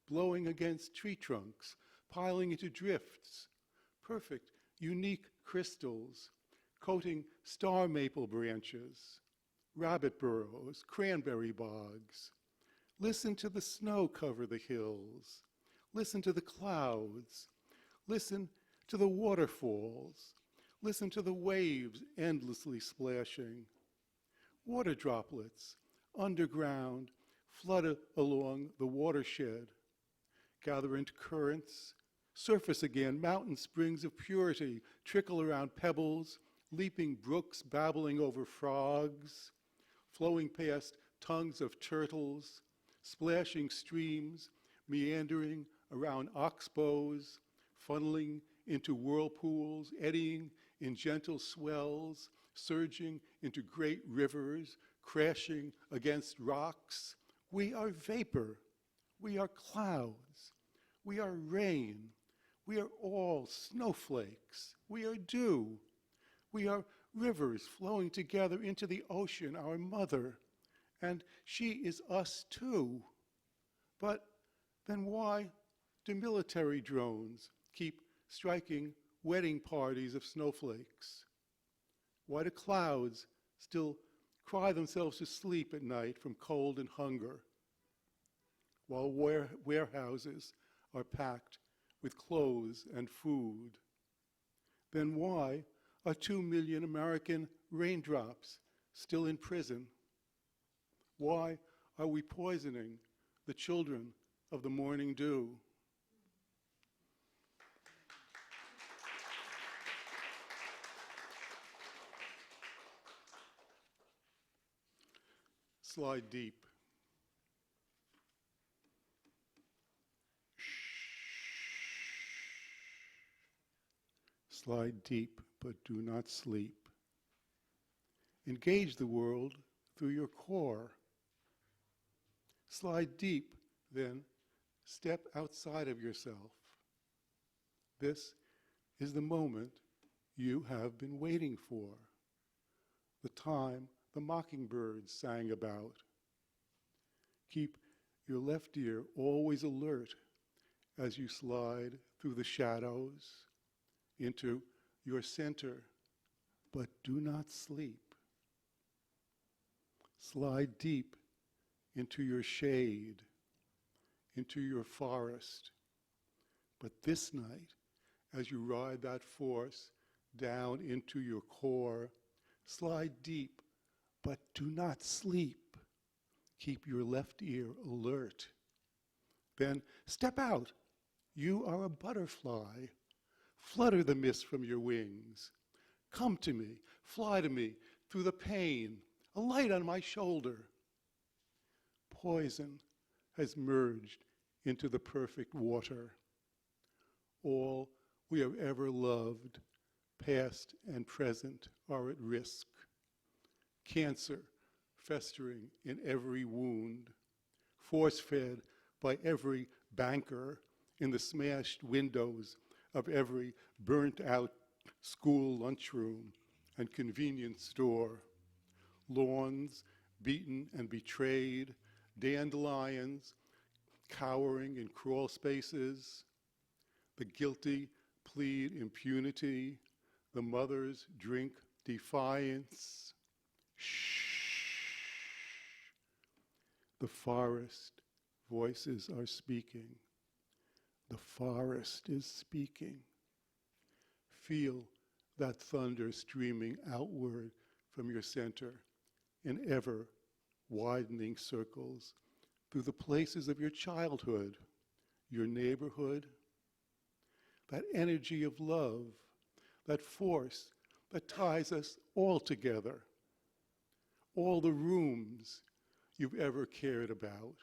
[SPEAKER 5] blowing against tree trunks, piling into drifts, perfect, unique crystals, coating star maple branches, rabbit burrows, cranberry bogs. Listen to the snow cover the hills. Listen to the clouds. Listen to the waterfalls. Listen to the waves endlessly splashing. Water droplets, underground, flood along the watershed, gather into currents, Surface again, mountain springs of purity trickle around pebbles, leaping brooks babbling over frogs, flowing past tongues of turtles, splashing streams, meandering around oxbows, funneling into whirlpools, eddying in gentle swells, surging into great rivers, crashing against rocks. We are vapor. We are clouds. We are rain. We are all snowflakes. We are dew. We are rivers flowing together into the ocean, our mother. And she is us too. But then why do military drones keep striking wedding parties of snowflakes? Why do clouds still cry themselves to sleep at night from cold and hunger, while warehouses are packed with clothes and food? Then why are 2 million American raindrops still in prison? Why are we poisoning the children of the morning dew? Slide deep. Slide deep, but do not sleep. Engage the world through your core. Slide deep, then step outside of yourself. This is the moment you have been waiting for, the time the mockingbirds sang about. Keep your left ear always alert as you slide through the shadows into your center, but do not sleep. Slide deep into your shade, into your forest. But this night, as you ride that force down into your core, slide deep, but do not sleep. Keep your left ear alert. Then step out. You are a butterfly. Flutter the mist from your wings. Come to me, fly to me through the pain, a light on my shoulder. Poison has merged into the perfect water. All we have ever loved, past and present, are at risk. Cancer festering in every wound, force-fed by every banker in the smashed windows of every burnt-out school lunchroom and convenience store. Lawns beaten and betrayed, dandelions cowering in crawl spaces. The guilty plead impunity. The mothers drink defiance. Shh. The forest voices are speaking. The forest is speaking. Feel that thunder streaming outward from your center in ever widening circles through the places of your childhood, your neighborhood. That energy of love, that force that ties us all together. All the rooms you've ever cared about,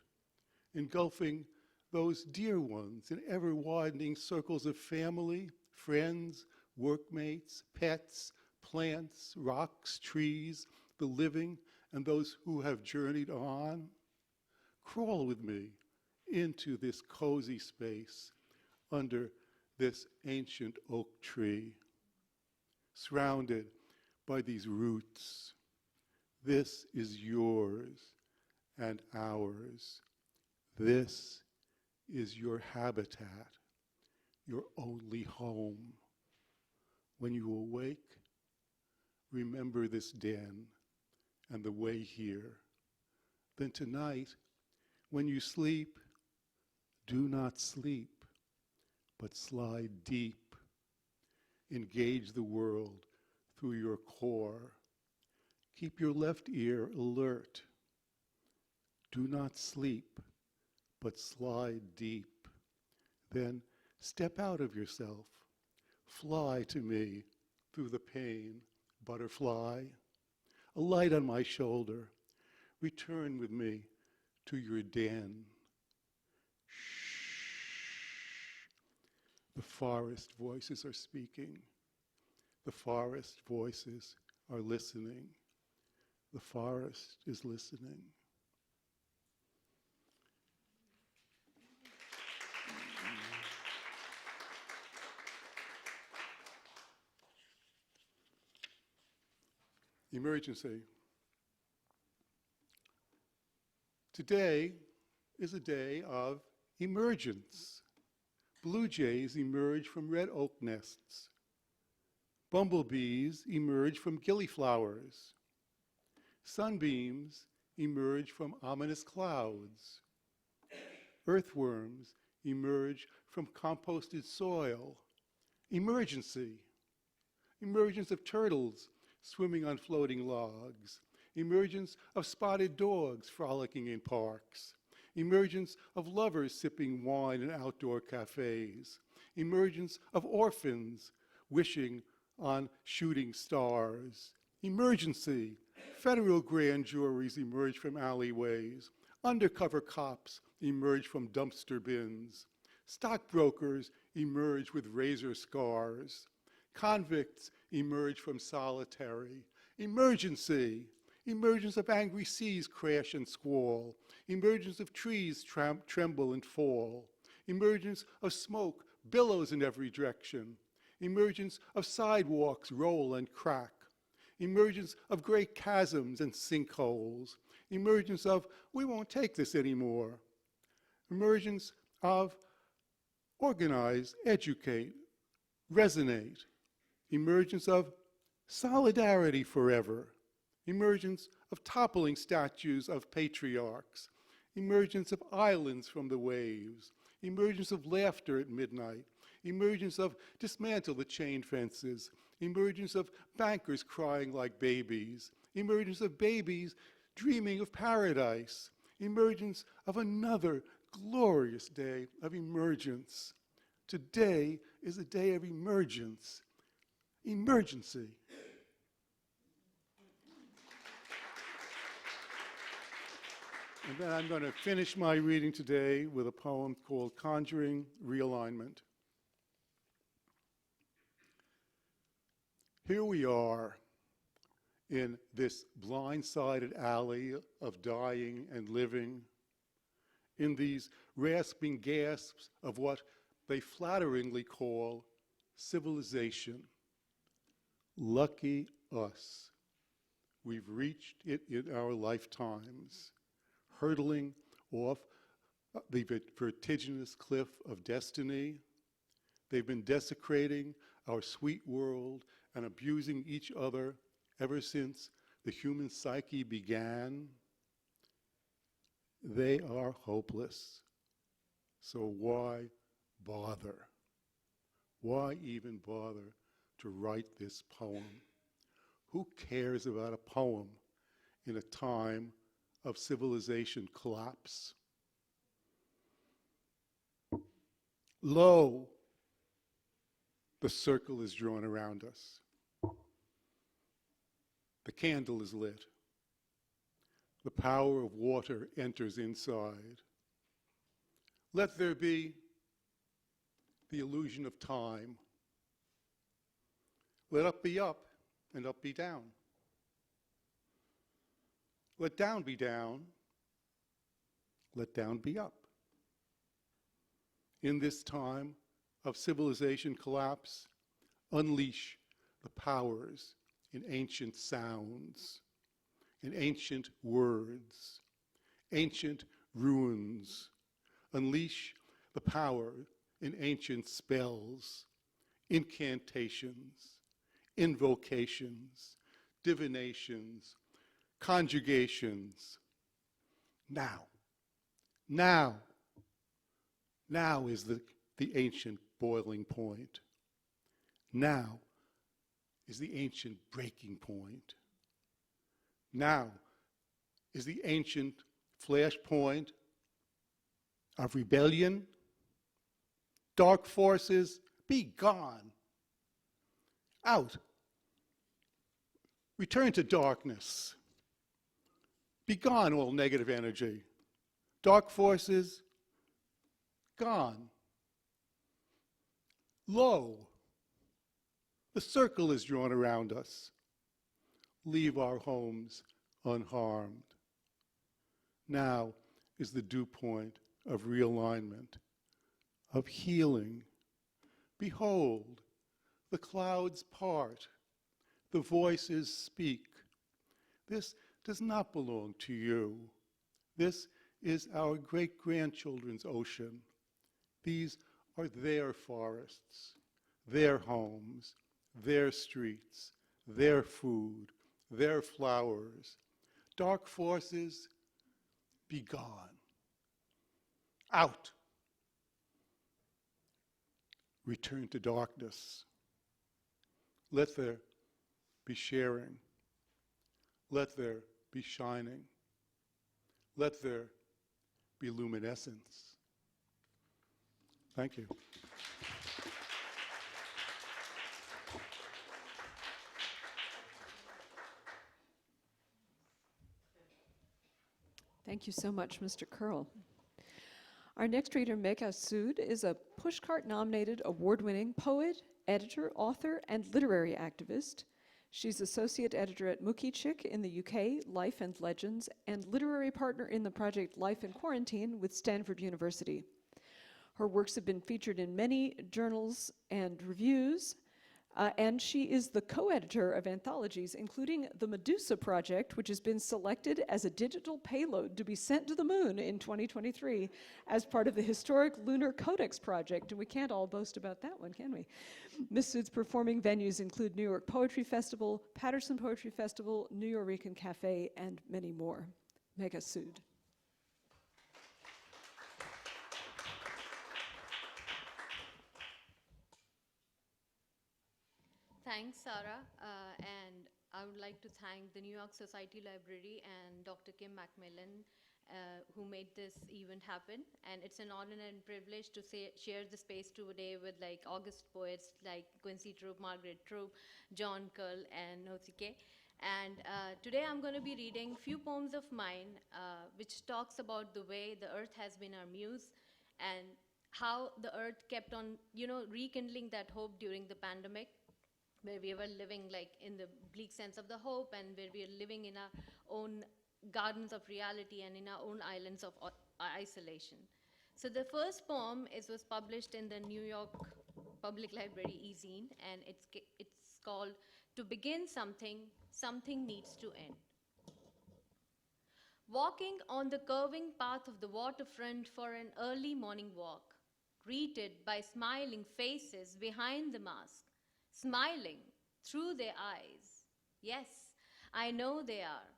[SPEAKER 5] engulfing those dear ones in ever-widening circles of family, friends, workmates, pets, plants, rocks, trees, the living, and those who have journeyed on. Crawl with me into this cozy space under this ancient oak tree, surrounded by these roots. This is yours and ours. This is your habitat, your only home. When you awake, remember this den and the way here. Then tonight, when you sleep, do not sleep, but slide deep. Engage the world through your core. Keep your left ear alert. Do not sleep, but slide deep. Then Step out of yourself. Fly to me through the pain, butterfly. A light on my shoulder. Return with me to your den. Shh. The forest voices are speaking. The forest voices are listening. The forest is listening. Emergency. Today is a day of emergence. Blue jays emerge from red oak nests. Bumblebees emerge from gillyflowers. Sunbeams emerge from ominous clouds. Earthworms emerge from composted soil. Emergency. Emergence of turtles swimming on floating logs. Emergence of spotted dogs frolicking in parks. Emergence of lovers sipping wine in outdoor cafes. Emergence of orphans wishing on shooting stars. Emergency. Federal grand juries emerge from alleyways. Undercover cops emerge from dumpster bins. Stockbrokers emerge with razor scars. Convicts emerge from solitary. Emergency. Emergence of angry seas crash and squall. Emergence of trees tremble and fall. Emergence of smoke billows in every direction. Emergence of sidewalks roll and crack. Emergence of great chasms and sinkholes. Emergence of we won't take this anymore. Emergence of organize, educate, resonate. Emergence of solidarity forever. Emergence of toppling statues of patriarchs. Emergence of islands from the waves. Emergence of laughter at midnight. Emergence of dismantle the chain fences. Emergence of bankers crying like babies. Emergence of babies dreaming of paradise. Emergence of another glorious day of emergence. Today is a day of emergence. Emergency. And then I'm going to finish my reading today with a poem called Conjuring Realignment. Here we are in this blindsided alley of dying and living, in these rasping gasps of what they flatteringly call civilization. Lucky us. We've reached it in our lifetimes, hurtling off the vertiginous cliff of destiny. They've been desecrating our sweet world and abusing each other ever since the human psyche began. They are hopeless. So why bother? Why even bother to write this poem? Who cares about a poem in a time of civilization collapse? Lo, the circle is drawn around us. The candle is lit. The power of water enters inside. Let there be the illusion of time. Let up be up and up be down. Let down be down. Let down be up. In this time of civilization collapse, unleash the powers in ancient sounds, in ancient words, ancient runes. Unleash the power in ancient spells, incantations, invocations, divinations, conjugations. Now is the ancient boiling point. Now is the ancient breaking point. Now is the ancient flashpoint of rebellion Dark forces, be gone. Out. Return to darkness. Be gone, all negative energy. Dark forces, gone. Lo, the circle is drawn around us. Leave our homes unharmed. Now is the dew point of realignment, of healing. Behold, the clouds part, the voices speak. This does not belong to you. This is our great-grandchildren's ocean. These are their forests, their homes, their streets, their food, their flowers. Dark forces, be gone. Out. Return to darkness. Let there be sharing. Let there be shining. Let there be luminescence. Thank you.
[SPEAKER 1] Thank you so much, Mr. Curl. Our next reader, Megha Sood, is a Pushcart-nominated award-winning poet, editor, author, and literary activist. She's associate editor at Mukichik in the UK, Life and Legends, and literary partner in the project Life in Quarantine with Stanford University. Her works have been featured in many journals and reviews, and she is the co-editor of anthologies, including the Medusa Project, which has been selected as a digital payload to be sent to the moon in 2023 as part of the historic Lunar Codex Project, and we can't all boast about that one, can we? Ms. Sood's performing venues include New York Poetry Festival, Patterson Poetry Festival, New Yorican Cafe, and many more. Megha Sood.
[SPEAKER 4] Thanks, Sarah. And I would like to thank the New York Society Library and Dr. Kim Macmillan, who made this event happen. And it's an honor and privilege to share the space today with August poets like Quincy, Troupe, Margaret, Troupe, John Curl, and Zosike. And today I'm going to be reading a few poems of mine, which talks about the way the earth has been our muse and how the earth kept on, rekindling that hope during the pandemic, where we were living in the bleak sense of the hope, and where we are living in our own gardens of reality and in our own islands of isolation. So the first poem was published in the New York Public Library e-zine, and it's called "To Begin Something, Something Needs to End." Walking on the curving path of the waterfront for an early morning walk, greeted by smiling faces behind the mask, smiling through their eyes. Yes, I know they are.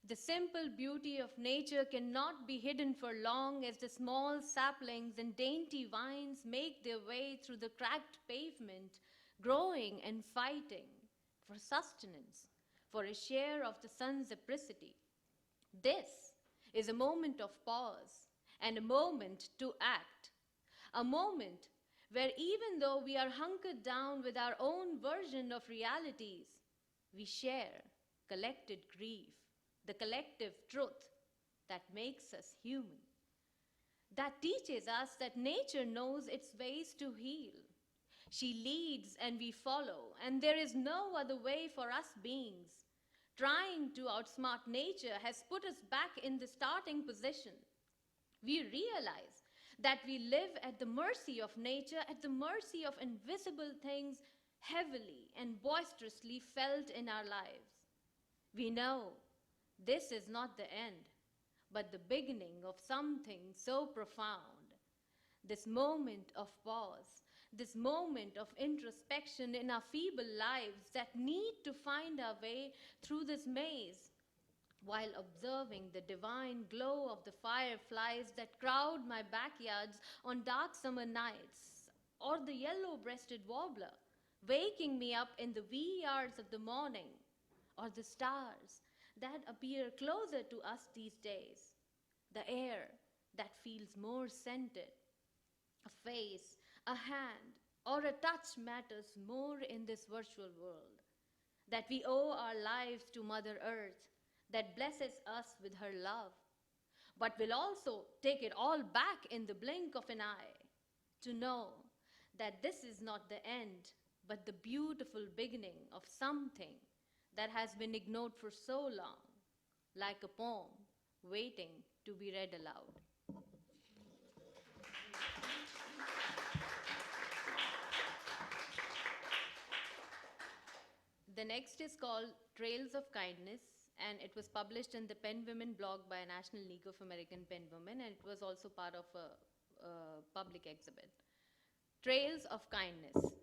[SPEAKER 4] The simple beauty of nature cannot be hidden for long as the small saplings and dainty vines make their way through the cracked pavement, growing and fighting for sustenance, for a share of the sun's apricity. This is a moment of pause and a moment to act, a moment where even though we are hunkered down with our own version of realities, we share collected grief, the collective truth that makes us human, that teaches us that nature knows its ways to heal. She leads and we follow, and there is no other way for us beings. Trying to outsmart nature has put us back in the starting position. We realize that we live at the mercy of nature, at the mercy of invisible things heavily and boisterously felt in our lives. We know this is not the end, but the beginning of something so profound. This moment of pause, this moment of introspection in our feeble lives that need to find our way through this maze, while observing the divine glow of the fireflies that crowd my backyards on dark summer nights, or the yellow-breasted warbler waking me up in the wee hours of the morning, or the stars that appear closer to us these days, the air that feels more scented, a face a hand, or a touch matters more in this virtual world. That we owe our lives to Mother Earth, that blesses us with her love, but will also take it all back in the blink of an eye, to know that this is not the end, but the beautiful beginning of something that has been ignored for so long, like a poem waiting to be read aloud. The next is called Trails of Kindness, and it was published in the Pen Women blog by National League of American Pen Women, and it was also part of a public exhibit. Trails of Kindness.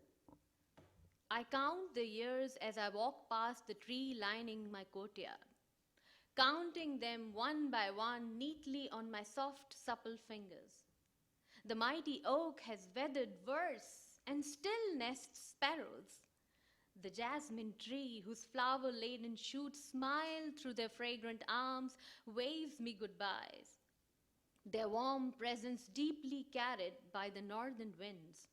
[SPEAKER 4] I count the years as I walk past the tree lining my courtyard, counting them one by one neatly on my soft, supple fingers. The mighty oak has weathered worse and still nests sparrows. The jasmine tree, whose flower-laden shoots smile through their fragrant arms, waves me goodbyes, their warm presence deeply carried by the northern winds.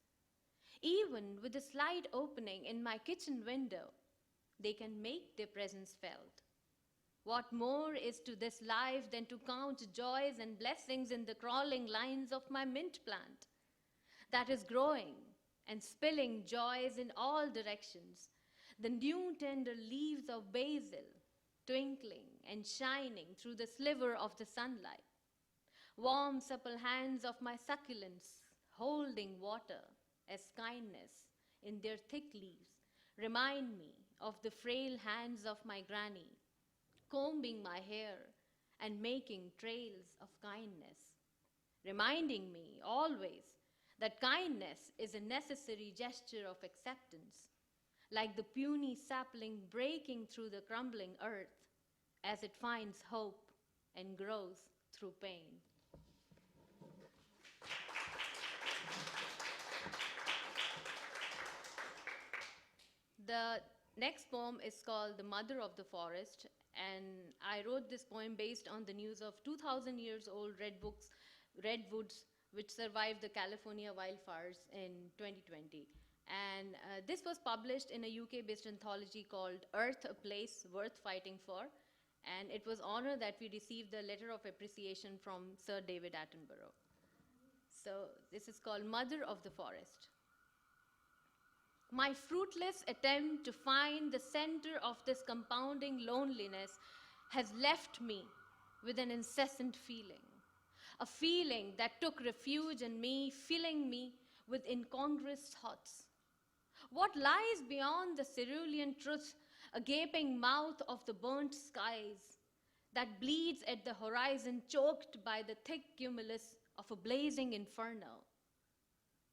[SPEAKER 4] Even with a slight opening in my kitchen window, they can make their presence felt. What more is to this life than to count joys and blessings in the crawling lines of my mint plant that is growing and spilling joys in all directions, the new tender leaves of basil twinkling and shining through the sliver of the sunlight, warm supple hands of my succulents holding water as kindness in their thick leaves remind me of the frail hands of my granny, combing my hair and making trails of kindness, reminding me always that kindness is a necessary gesture of acceptance, like the puny sapling breaking through the crumbling earth as it finds hope and grows through pain. The next poem is called The Mother of the Forest, and I wrote this poem based on the news of 2,000 years old redwoods which survived the California wildfires in 2020. And this was published in a UK-based anthology called Earth, a Place Worth Fighting For, and it was honored that we received the letter of appreciation from Sir David Attenborough. So this is called Mother of the Forest. My fruitless attempt to find the center of this compounding loneliness has left me with an incessant feeling, a feeling that took refuge in me, filling me with incongruous thoughts. What lies beyond the cerulean truth, a gaping mouth of the burnt skies that bleeds at the horizon, choked by the thick cumulus of a blazing inferno?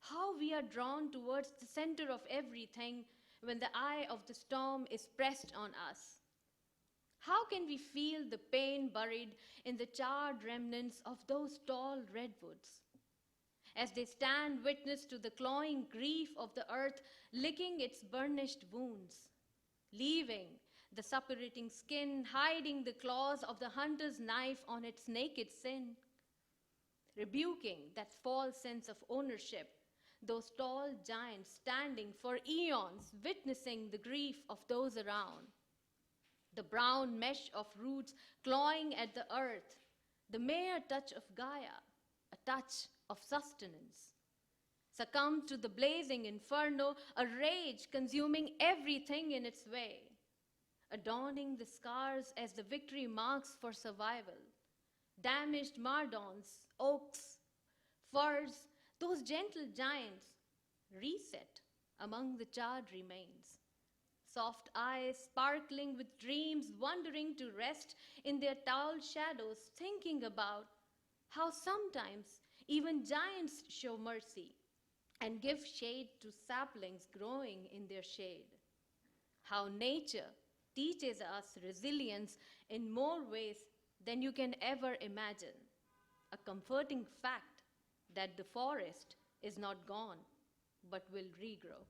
[SPEAKER 4] How we are drawn towards the center of everything when the eye of the storm is pressed on us. How can we feel the pain buried in the charred remnants of those tall redwoods, as they stand witness to the clawing grief of the earth licking its burnished wounds, leaving the suppurating skin, hiding the claws of the hunter's knife on its naked sin, rebuking that false sense of ownership, those tall giants standing for eons, witnessing the grief of those around, the brown mesh of roots clawing at the earth, the mere touch of Gaia, a touch of sustenance, succumb to the blazing inferno, a rage consuming everything in its way, adorning the scars as the victory marks for survival, damaged mardons, oaks, firs, those gentle giants reset among the charred remains, soft eyes sparkling with dreams, wandering to rest in their tall shadows, thinking about how sometimes even giants show mercy and give shade to saplings growing in their shade. How nature teaches us resilience in more ways than you can ever imagine. A comforting fact that the forest is not gone, but will regrow.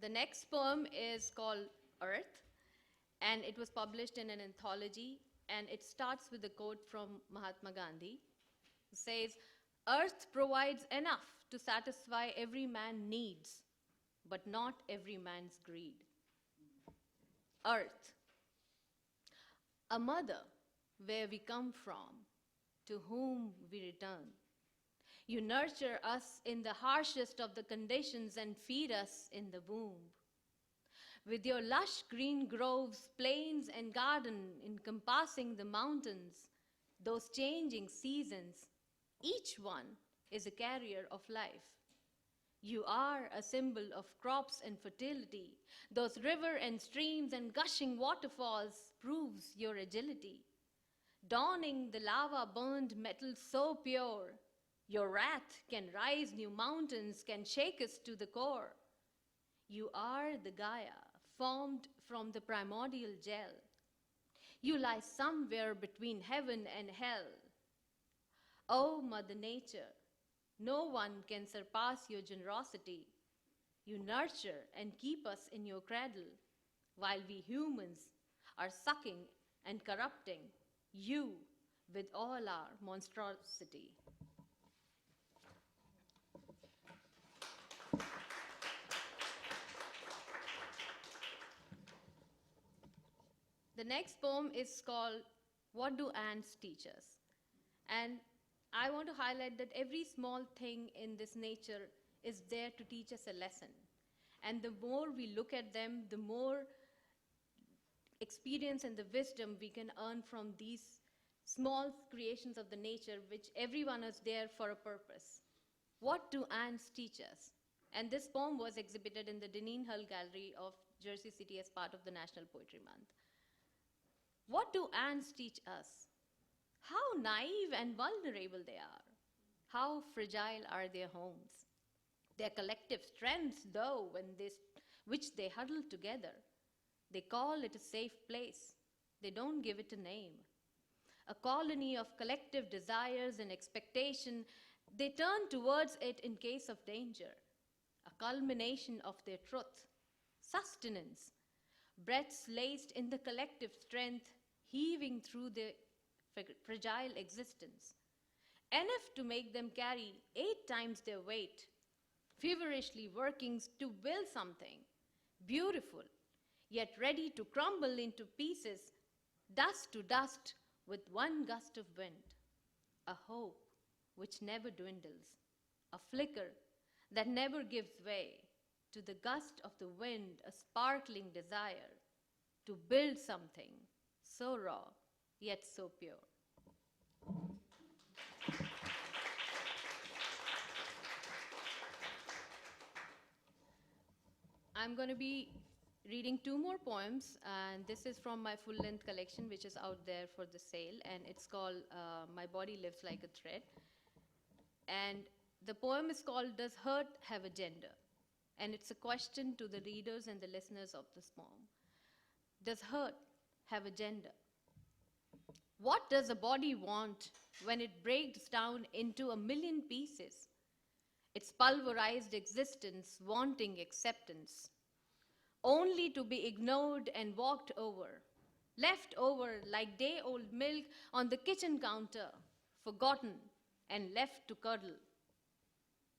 [SPEAKER 4] The next poem is called Earth, and it was published in an anthology, and it starts with a quote from Mahatma Gandhi, who says, "Earth provides enough to satisfy every man's needs, but not every man's greed." Earth, a mother where we come from, to whom we return. You nurture us in the harshest of the conditions and feed us in the womb. With your lush green groves, plains, and garden encompassing the mountains, those changing seasons, each one is a carrier of life. You are a symbol of crops and fertility. Those river and streams and gushing waterfalls proves your agility. Donning the lava-burned metal so pure, your wrath can rise new mountains, can shake us to the core. You are the Gaia, formed from the primordial gel. You lie somewhere between heaven and hell. Oh, Mother Nature, no one can surpass your generosity. You nurture and keep us in your cradle, while we humans are sucking and corrupting you with all our monstrosity. The next poem is called "What Do Ants Teach Us?" And I want to highlight that every small thing in this nature is there to teach us a lesson. And the more we look at them, the more experience and the wisdom we can earn from these small creations of the nature, which everyone is there for a purpose. What do ants teach us? And this poem was exhibited in the Deneen Hull Gallery of Jersey City as part of the National Poetry Month. What do ants teach us? How naive and vulnerable they are. How fragile are their homes. Their collective strengths, though, which they huddle together. They call it a safe place. They don't give it a name. A colony of collective desires and expectation, they turn towards it in case of danger. A culmination of their truth, sustenance, breaths laced in the collective strength, heaving through their fragile existence, enough to make them carry 8 times their weight, feverishly working to build something beautiful, yet ready to crumble into pieces, dust to dust with one gust of wind. A hope which never dwindles, a flicker that never gives way, to the gust of the wind, a sparkling desire to build something so raw, yet so pure. I'm going to be reading 2 more poems, and this is from my full-length collection, which is out there for the sale, and it's called My Body Lives Like a Thread. And the poem is called Does Hurt Have a Gender? And it's a question to the readers and the listeners of this poem. Does hurt have a gender? What does a body want when it breaks down into a million pieces? Its pulverized existence wanting acceptance, only to be ignored and walked over, left over like day-old milk on the kitchen counter, forgotten and left to curdle.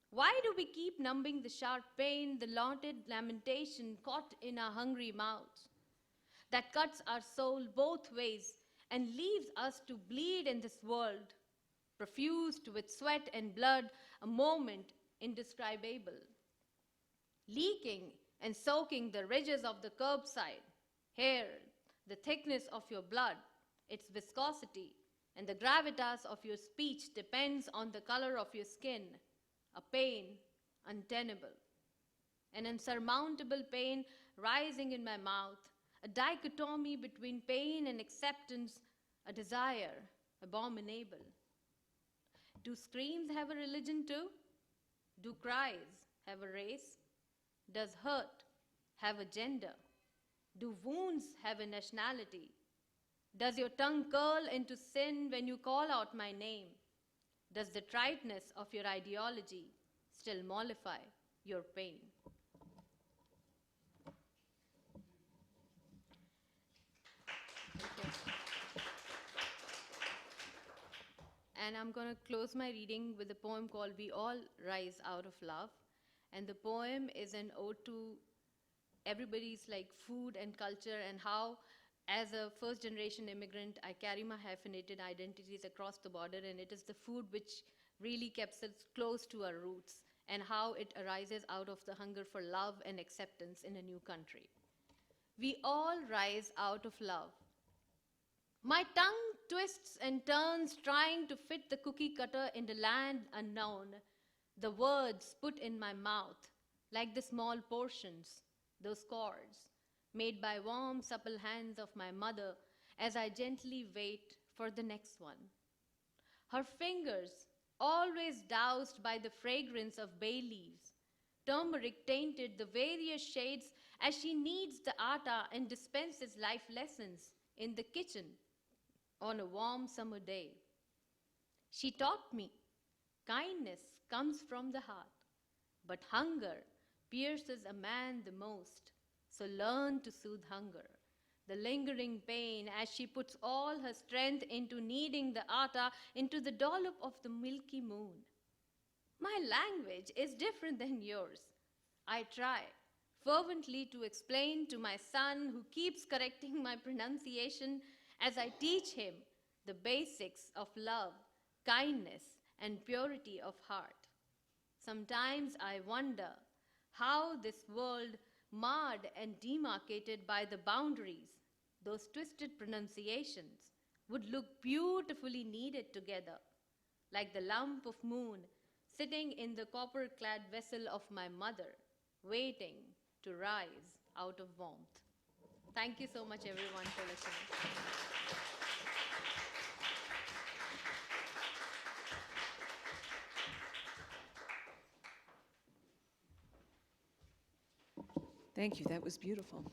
[SPEAKER 4] Why do we keep numbing the sharp pain, the knotted lamentation caught in our hungry mouths, that cuts our soul both ways and leaves us to bleed in this world, profused with sweat and blood, a moment indescribable, leaking and soaking the ridges of the curbside, hair, the thickness of your blood, its viscosity, and the gravitas of your speech depends on the color of your skin, a pain untenable, an insurmountable pain rising in my mouth, a dichotomy between pain and acceptance, a desire abominable. Do screams have a religion too? Do cries have a race? Does hurt have a gender? Do wounds have a nationality? Does your tongue curl into sin when you call out my name? Does the triteness of your ideology still mollify your pain? Thank you. and I'm going to close my reading with a poem called We All Rise Out of Love. And the poem is an ode to everybody's like food and culture, and how as a first generation immigrant I carry my hyphenated identities across the border, and it is the food which really keeps us close to our roots, and how it arises out of the hunger for love and acceptance in a new country. We all rise out of love. My tongue twists and turns trying to fit the cookie cutter in the land unknown. The words put in my mouth like the small portions, those chords, made by warm, supple hands of my mother as I gently wait for the next one. Her fingers, always doused by the fragrance of bay leaves, turmeric tainted the various shades as she kneads the atta and dispenses life lessons in the kitchen on a warm summer day. She taught me kindness comes from the heart, but hunger pierces a man the most. So learn to soothe hunger, the lingering pain, as she puts all her strength into kneading the atta into the dollop of the milky moon. My language is different than yours. I try fervently to explain to my son, who keeps correcting my pronunciation as I teach him the basics of love, kindness, and purity of heart. Sometimes I wonder how this world, marred and demarcated by the boundaries, those twisted pronunciations, would look beautifully kneaded together, like the lump of moon sitting in the copper-clad vessel of my mother, waiting to rise out of warmth. Thank you so much, everyone, for listening.
[SPEAKER 1] Thank you, that was beautiful.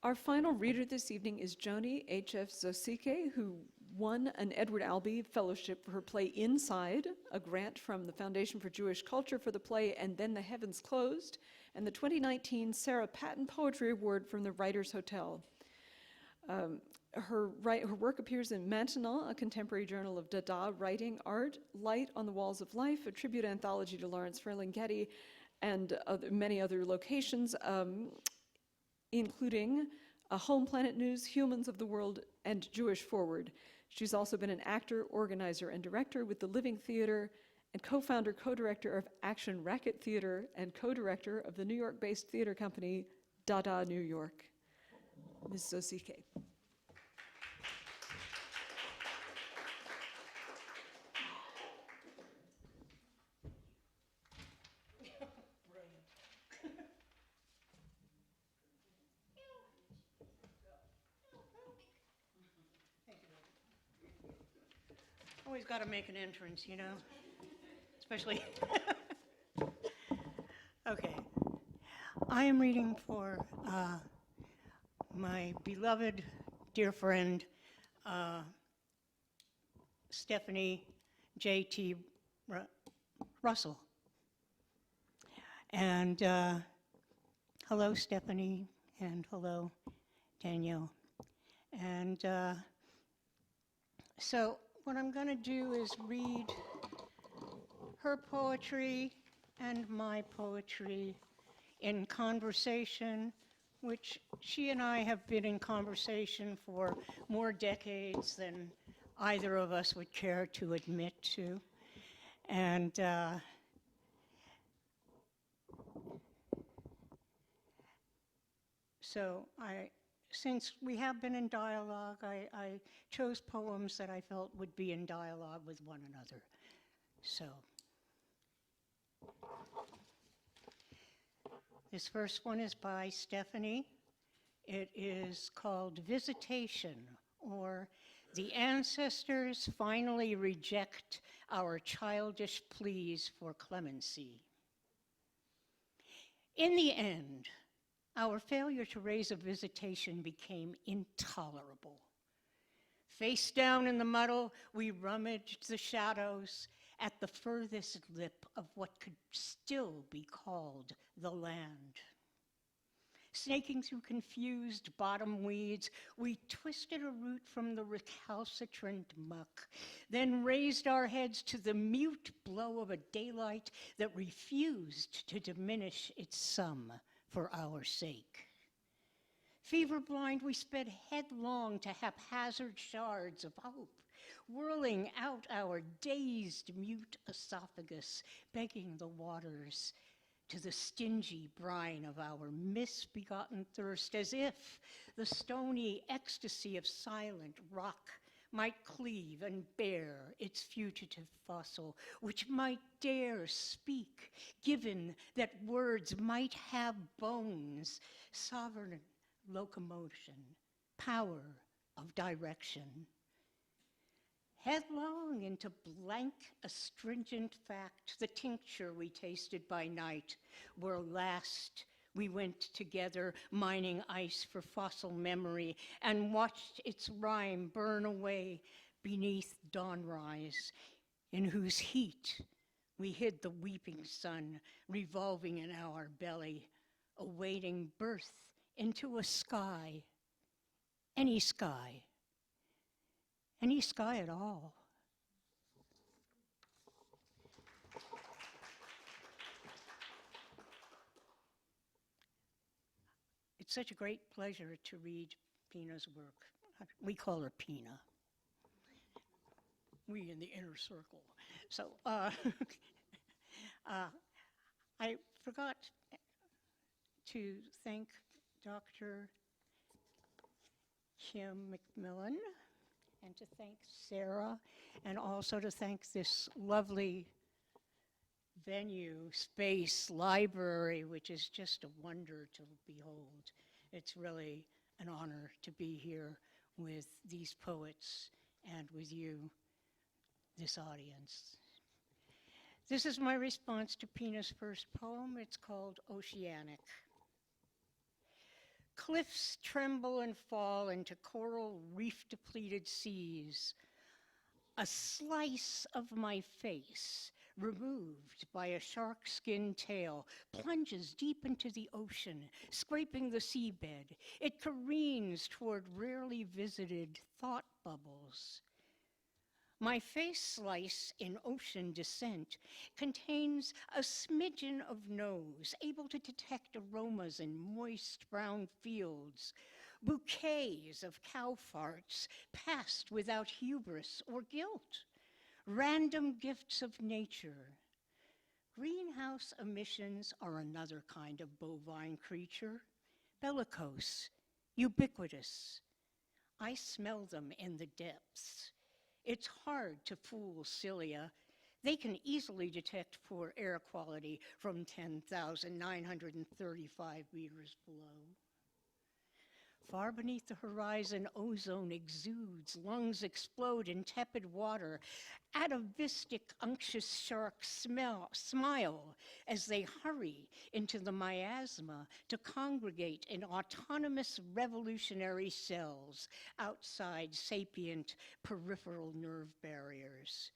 [SPEAKER 1] Our final reader this evening is Joanie HF Zosike, who won an Edward Albee Fellowship for her play Inside, a grant from the Foundation for Jewish Culture for the play And Then the Heavens Closed, and the 2019 Sarah Patton Poetry Award from the Writers Hotel. Her work appears in Maintenant, a contemporary journal of Dada writing art, Light on the Walls of Life, a tribute anthology to Lawrence Ferlinghetti, and many other locations, including Home Planet News, Humans of the World, and Jewish Forward. She's also been an actor, organizer, and director with the Living Theater, and co-founder, co-director of Action Racket Theater, and co-director of the New York-based theater company Dada New York. Ms. Zosike.
[SPEAKER 6] Always got to make an entrance, you know, especially. Okay. I am reading for my beloved dear friend, Stephanie J.T. Russell. And hello, Stephanie, and hello, Danielle. And so what I'm going to do is read her poetry and my poetry in conversation, which she and I have been in conversation for more decades than either of us would care to admit to. And so since we have been in dialogue, I chose poems that I felt would be in dialogue with one another. So, this first one is by Stephanie. It is called Visitation, or The Ancestors Finally Reject Our Childish Pleas for Clemency. In the end, our failure to raise a visitation became intolerable. Face down in the muddle, we rummaged the shadows at the furthest lip of what could still be called the land. Snaking through confused bottom weeds, we twisted a root from the recalcitrant muck, then raised our heads to the mute blow of a daylight that refused to diminish its sum for our sake. Fever-blind, we sped headlong to haphazard shards of hope, whirling out our dazed, mute esophagus, begging the waters to the stingy brine of our misbegotten thirst, as if the stony ecstasy of silent rock might cleave and bear its fugitive fossil, which might dare speak, given that words might have bones, sovereign locomotion, power of direction. Headlong into blank, astringent fact, the tincture we tasted by night, where last we went together, mining ice for fossil memory, and watched its rime burn away beneath dawnrise, in whose heat we hid the weeping sun revolving in our belly, awaiting birth into a sky, any sky at all. It's such a great pleasure to read Pina's work. We call her Pina. We in the inner circle. So I forgot to thank Dr. Kim McMillan, and to thank Sarah, and also to thank this lovely venue, space, library, which is just a wonder to behold. It's really an honor to be here with these poets and with you, this audience. This is my response to Pina's first poem. It's called Oceanic. Cliffs tremble and fall into coral reef-depleted seas. A slice of my face, removed by a shark-skin tail, plunges deep into the ocean, scraping the seabed. It careens toward rarely visited thought bubbles. My face slice in ocean descent contains a smidgen of nose, able to detect aromas in moist brown fields, bouquets of cow farts passed without hubris or guilt, random gifts of nature. Greenhouse emissions are another kind of bovine creature, bellicose, ubiquitous. I smell them in the depths. It's hard to fool cilia. They can easily detect poor air quality from 10,935 meters below. Far beneath the horizon, ozone exudes, lungs explode in tepid water. Atavistic, unctuous sharks smile as they hurry into the miasma to congregate in autonomous revolutionary cells outside sapient peripheral nerve barriers.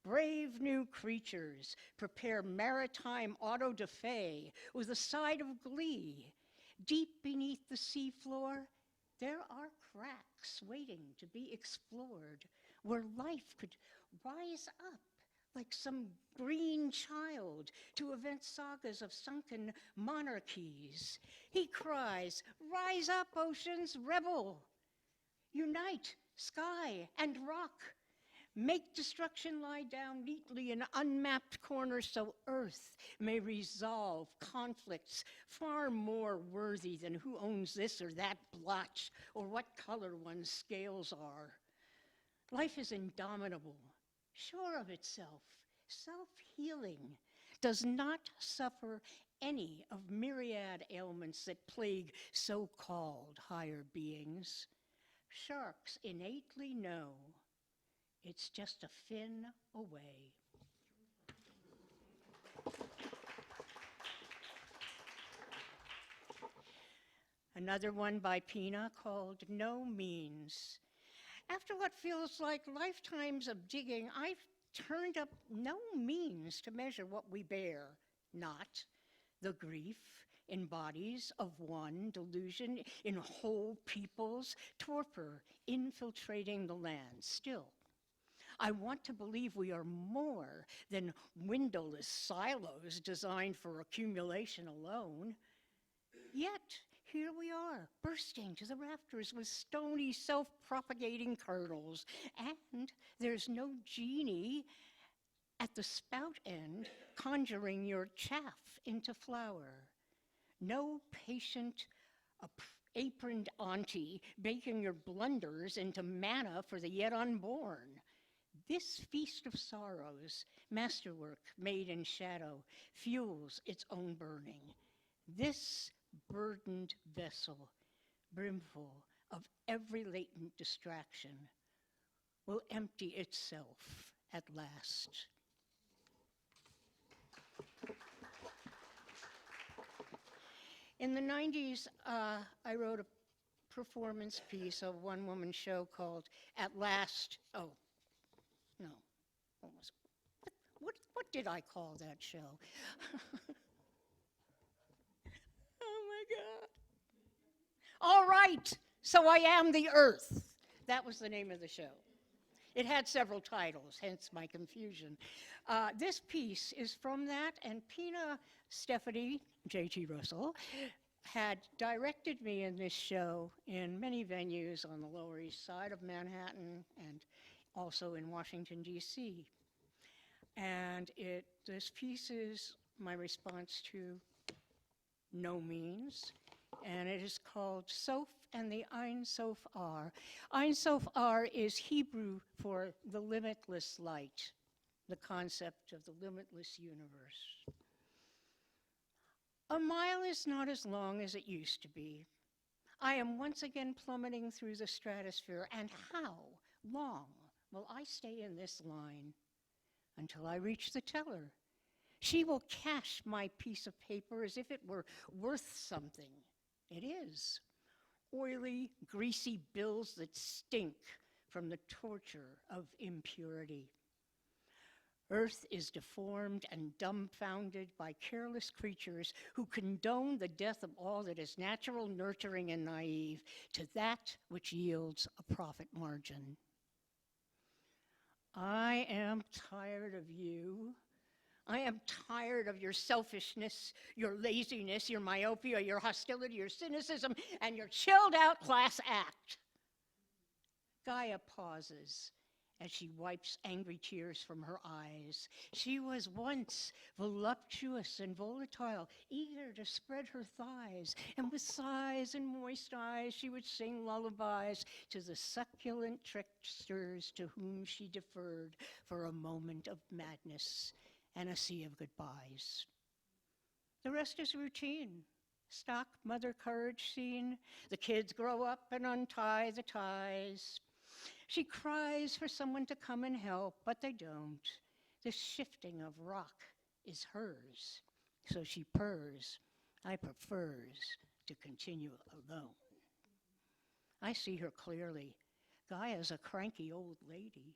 [SPEAKER 6] Brave new creatures prepare maritime auto-da-fe with a side of glee. Deep beneath the seafloor, there are cracks waiting to be explored where life could rise up like some green child to event sagas of sunken monarchies. He cries, "Rise up, oceans, rebel! Unite, sky and rock! Make destruction lie down neatly in unmapped corners so Earth may resolve conflicts far more worthy than who owns this or that blotch or what color one's scales are. Life is indomitable, sure of itself, self-healing, does not suffer any of myriad ailments that plague so-called higher beings. Sharks innately know it's just a fin away." Another one by Pina called No Means. After what feels like lifetimes of digging, I've turned up no means to measure what we bear. Not the grief, in bodies of one, delusion in whole peoples, torpor infiltrating the land. Still, I want to believe we are more than windowless silos designed for accumulation alone. Yet, here we are, bursting to the rafters with stony, self-propagating kernels, and there's no genie at the spout end conjuring your chaff into flour. No patient, aproned auntie baking your blunders into manna for the yet unborn. This feast of sorrows, masterwork made in shadow, fuels its own burning. This burdened vessel, brimful of every latent distraction, will empty itself at last. In the 90s, I wrote a performance piece, a one-woman show called At Last, oh, no, what was it? What did I call that show? Oh my God. All right, so I am the Earth. That was the name of the show. It had several titles, hence my confusion. This piece is from that, and Pina Stephanie, J.T. Russell, had directed me in this show in many venues on the Lower East Side of Manhattan and also in Washington, D.C. And this piece is my response to No Means, and it is called Sof and the Ein Sof Ar. Ein Sof Ar is Hebrew for the limitless light, the concept of the limitless universe. A mile is not as long as it used to be. I am once again plummeting through the stratosphere, and how long will I stay in this line? Until I reach the teller. She will cash my piece of paper as if it were worth something. It is. Oily, greasy bills that stink from the torture of impurity. Earth is deformed and dumbfounded by careless creatures who condone the death of all that is natural, nurturing, and naive to that which yields a profit margin. I am tired of you. I am tired of your selfishness, your laziness, your myopia, your hostility, your cynicism, and your chilled out class act. Gaia pauses as she wipes angry tears from her eyes. She was once voluptuous and volatile, eager to spread her thighs, and with sighs and moist eyes she would sing lullabies to the succulent tricksters to whom she deferred for a moment of madness and a sea of goodbyes. The rest is routine. Stock mother courage scene. The kids grow up and untie the ties. She cries for someone to come and help, but they don't. The shifting of rock is hers, so she purrs. I prefers to continue alone. I see her clearly. Gaia's a cranky old lady.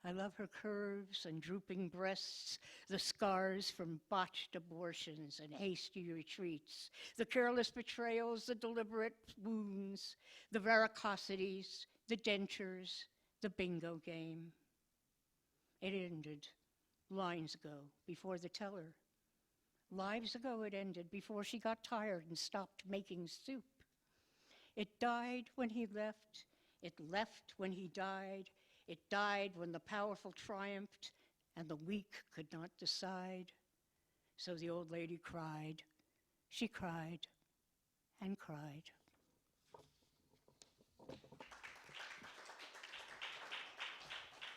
[SPEAKER 6] I love her curves and drooping breasts, the scars from botched abortions and hasty retreats, the careless betrayals, the deliberate wounds, the varicosities, the dentures, the bingo game. It ended lines ago before the teller. Lives ago it ended before she got tired and stopped making soup. It died when he left. It left when he died. It died when the powerful triumphed and the weak could not decide. So the old lady cried. She cried and cried.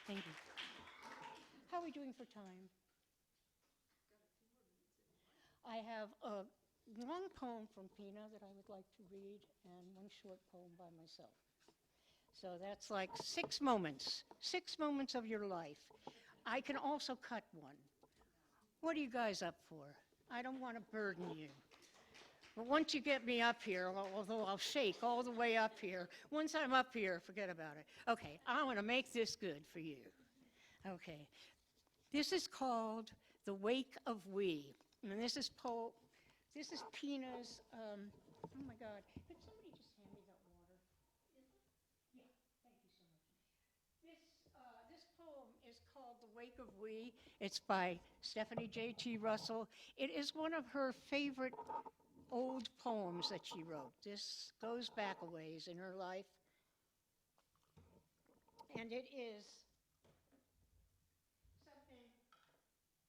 [SPEAKER 6] Thank you. How are we doing for time? I have a long poem from Pina that I would like to read and one short poem by myself. So that's like 6 moments of your life. I can also cut one. What are you guys up for? I don't want to burden you. But once you get me up here, although I'll shake all the way up here, once I'm up here, forget about it. Okay, I want to make this good for you. Okay, this is called The Wake of We. And this is This is Pina's, oh my God, could somebody just hand me that water? Yeah, thank you so much. This poem is called The Wake of We. It's by Stephanie J.T. Russell. It is one of her favorite old poems that she wrote. This goes back a ways in her life. And it is something,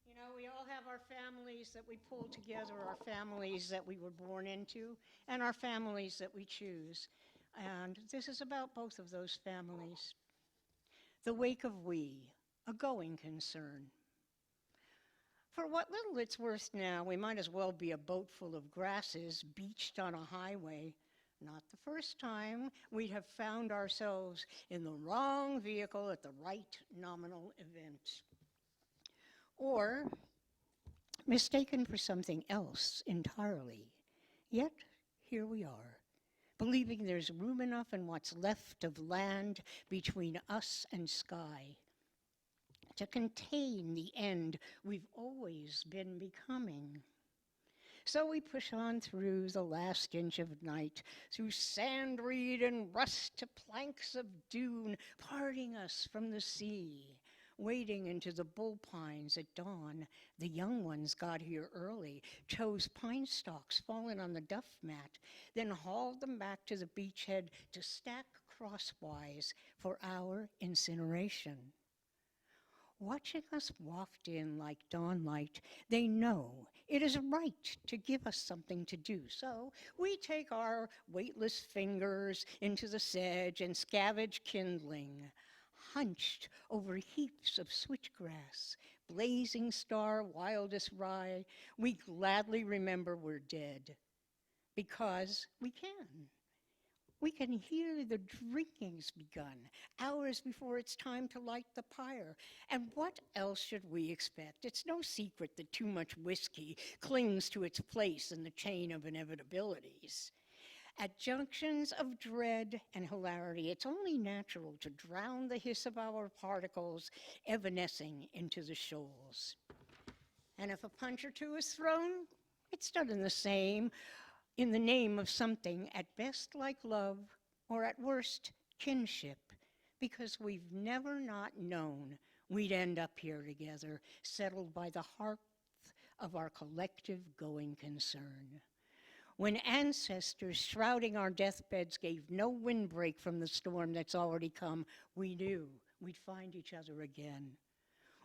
[SPEAKER 6] you know, we all have our families that we pull together, our families that we were born into, and our families that we choose. And this is about both of those families. The Wake of We, a going concern. For what little it's worth now, we might as well be a boat full of grasses beached on a highway. Not the first time we'd have found ourselves in the wrong vehicle at the right nominal event. Or mistaken for something else entirely. Yet here we are, believing there's room enough in what's left of land between us and sky to contain the end we've always been becoming. So we push on through the last inch of night, through sand reed and rust to planks of dune, parting us from the sea. Wading into the bull pines at dawn, the young ones got here early, chose pine stalks fallen on the duff mat, then hauled them back to the beachhead to stack crosswise for our incineration. Watching us waft in like dawn light, they know it is right to give us something to do. So we take our weightless fingers into the sedge and scavenge kindling, hunched over heaps of switchgrass, blazing star wildest rye. We gladly remember we're dead because we can. We can hear the drinking's begun, hours before it's time to light the pyre. And what else should we expect? It's no secret that too much whiskey clings to its place in the chain of inevitabilities. At junctions of dread and hilarity, it's only natural to drown the hiss of our particles evanescing into the shoals. And if a punch or two is thrown, it's done in the name of something at best like love, or at worst, kinship, because we've never not known we'd end up here together, settled by the hearth of our collective going concern. When ancestors shrouding our deathbeds gave no windbreak from the storm that's already come, we knew we'd find each other again.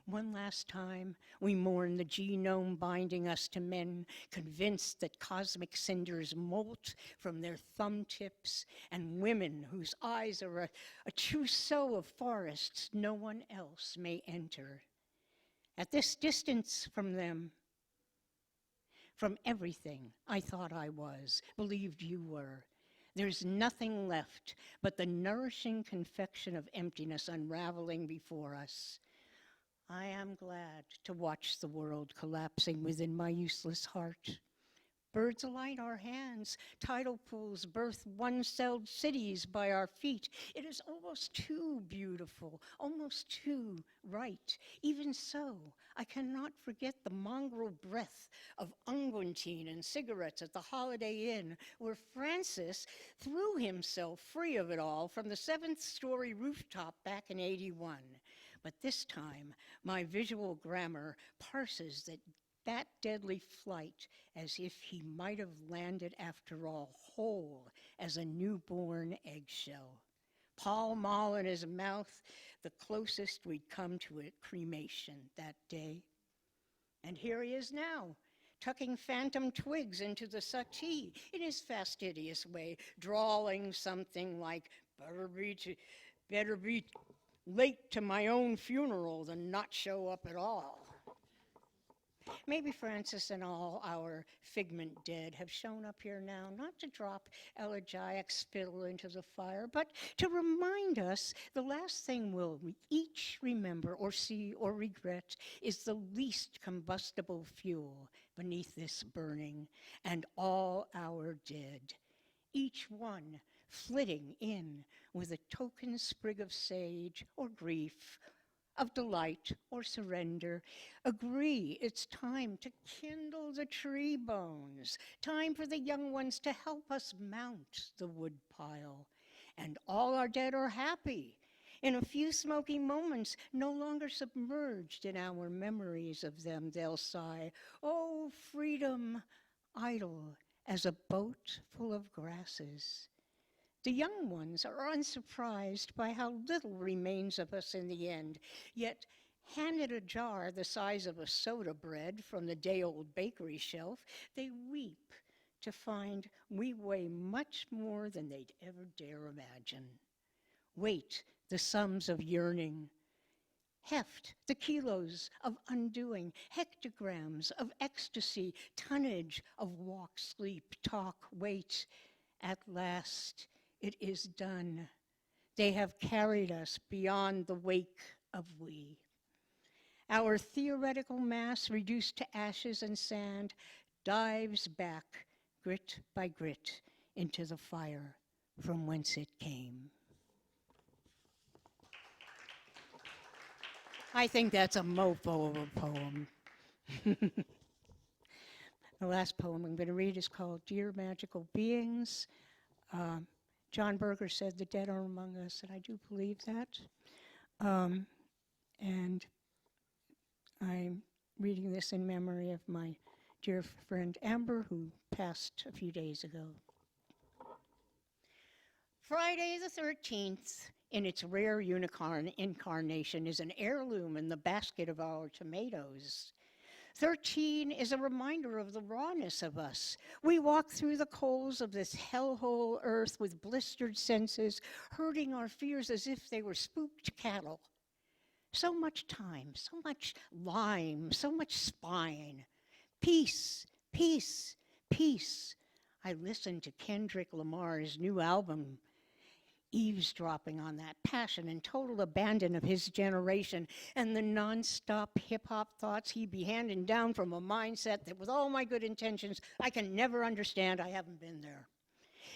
[SPEAKER 6] One last time, we mourn the genome binding us to men, convinced that cosmic cinders molt from their thumb tips, and women whose eyes are a trousseau of forests no one else may enter. At this distance from them, from everything I thought I was, believed you were, there's nothing left but the nourishing confection of emptiness unraveling before us. I am glad to watch the world collapsing within my useless heart. Birds alight our hands, tidal pools birth one-celled cities by our feet. It is almost too beautiful, almost too right. Even so, I cannot forget the mongrel breath of unguentine and cigarettes at the Holiday Inn, where Francis threw himself free of it all from the 7th-story rooftop back in '81. But this time, my visual grammar parses that deadly flight as if he might have landed after all, whole as a newborn eggshell. Pall Mall in his mouth, the closest we'd come to a cremation that day. And here he is now, tucking phantom twigs into the settee in his fastidious way, drawling something like, better be late to my own funeral than not show up at all. Maybe Francis and all our figment dead have shown up here now, not to drop elegiac spittle into the fire, but to remind us the last thing we'll each remember or see or regret is the least combustible fuel beneath this burning, and all our dead, each one flitting in with a token sprig of sage or grief of delight or surrender. Agree it's time to kindle the tree bones, time for the young ones to help us mount the wood pile. And all our dead are happy. In a few smoky moments, no longer submerged in our memories of them, they'll sigh, "Oh, freedom, idle as a boat full of grasses." The young ones are unsurprised by how little remains of us in the end, yet handed a jar the size of a soda bread from the day-old bakery shelf, they weep to find we weigh much more than they'd ever dare imagine. Weight the sums of yearning, heft the kilos of undoing, hectograms of ecstasy, tonnage of walk, sleep, talk, wait. At last, it is done. They have carried us beyond the wake of we. Our theoretical mass, reduced to ashes and sand, dives back, grit by grit, into the fire from whence it came. I think that's a mofo of a poem. The last poem I'm going to read is called Dear Magical Beings. John Berger said the dead are among us, and I do believe that. And I'm reading this in memory of my dear friend Amber, who passed a few days ago. Friday the 13th, in its rare unicorn incarnation, is an heirloom in the basket of our tomatoes. 13 is a reminder of the rawness of us. We walk through the coals of this hellhole earth with blistered senses, herding our fears as if they were spooked cattle. So much time, so much lime, so much spine. Peace, peace, peace. I listened to Kendrick Lamar's new album, eavesdropping on that passion and total abandon of his generation and the nonstop hip-hop thoughts he'd be handing down from a mindset that, with all my good intentions, I can never understand. I haven't been there.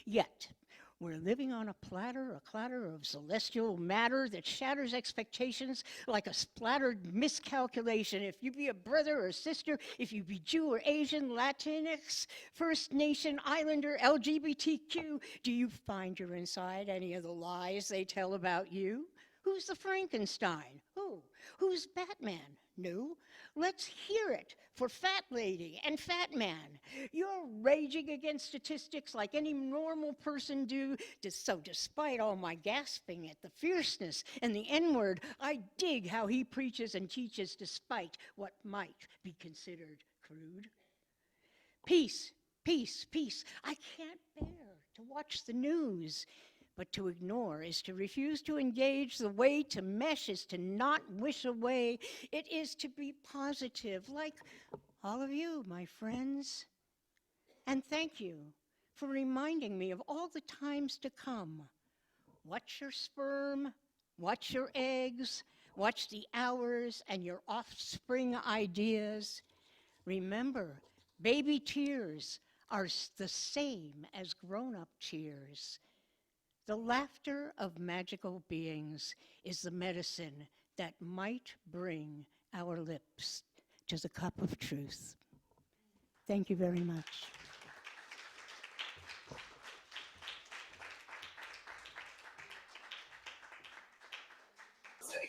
[SPEAKER 6] Yet, we're living on a clatter of celestial matter that shatters expectations like a splattered miscalculation. If you be a brother or sister, if you be Jew or Asian, Latinx, First Nation, Islander, LGBTQ, do you find you're inside any of the lies they tell about you? Who's the Frankenstein? Who? Who's Batman? No. Let's hear it for Fat Lady and Fat Man. You're raging against statistics like any normal person do. So despite all my gasping at the fierceness and the N-word, I dig how he preaches and teaches despite what might be considered crude. Peace, peace, peace. I can't bear to watch the news. But to ignore is to refuse to engage. The way to mesh is to not wish away. It is to be positive, like all of you, my friends. And thank you for reminding me of all the times to come. Watch your sperm, watch your eggs, watch the hours and your offspring ideas. Remember, baby tears are the same as grown-up tears. The laughter of magical beings is the medicine that might bring our lips to the cup of truth. Thank you very much.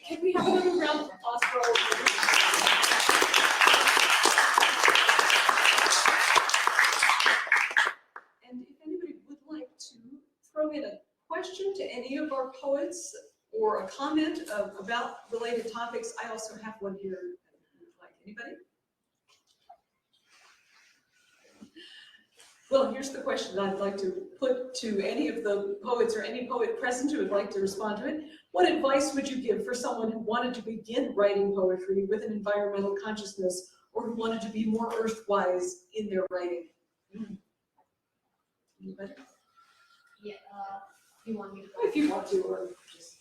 [SPEAKER 1] Can we have another round of applause for all of you? And if anybody would like to throw in a question to any of our poets or a comment about related topics, I also have one here. Like anybody? Well, here's the question I'd like to put to any of the poets or any poet present who would like to respond to it. What advice would you give for someone who wanted to begin writing poetry with an environmental consciousness, or who wanted to be more earthwise in their writing? Anybody?
[SPEAKER 4] Yeah, you want me to?
[SPEAKER 1] If you want to, or just.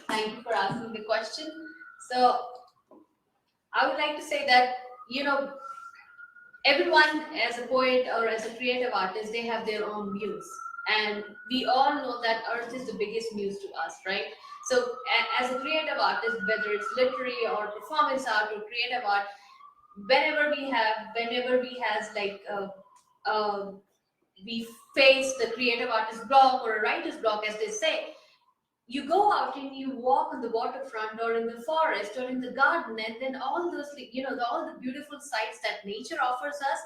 [SPEAKER 4] Thank you for asking the question. So, I would like to say that, everyone as a poet or as a creative artist, they have their own muse. And we all know that Earth is the biggest muse to us, right? So as a creative artist, whether it's literary or performance art or creative art, whenever we has like we face the creative artist block or a writer's block, as they say, you go out and you walk on the waterfront or in the forest or in the garden, and then all those, all the beautiful sights that nature offers us,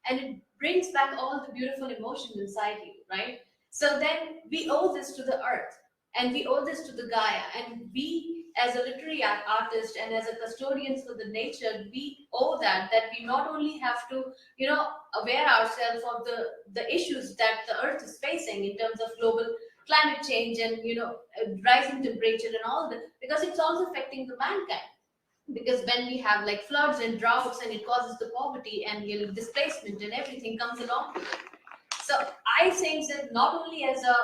[SPEAKER 4] and it brings back all the beautiful emotions inside you, right? So then we owe this to the earth, and we owe this to the Gaia, and we as a literary artist and as a custodians for the nature, we owe that we not only have to, aware ourselves of the issues that the earth is facing in terms of global climate change and rising temperature and all that, because it's also affecting the mankind. Because when we have like floods and droughts, and it causes the poverty and displacement and everything comes along with it. So I think that not only as a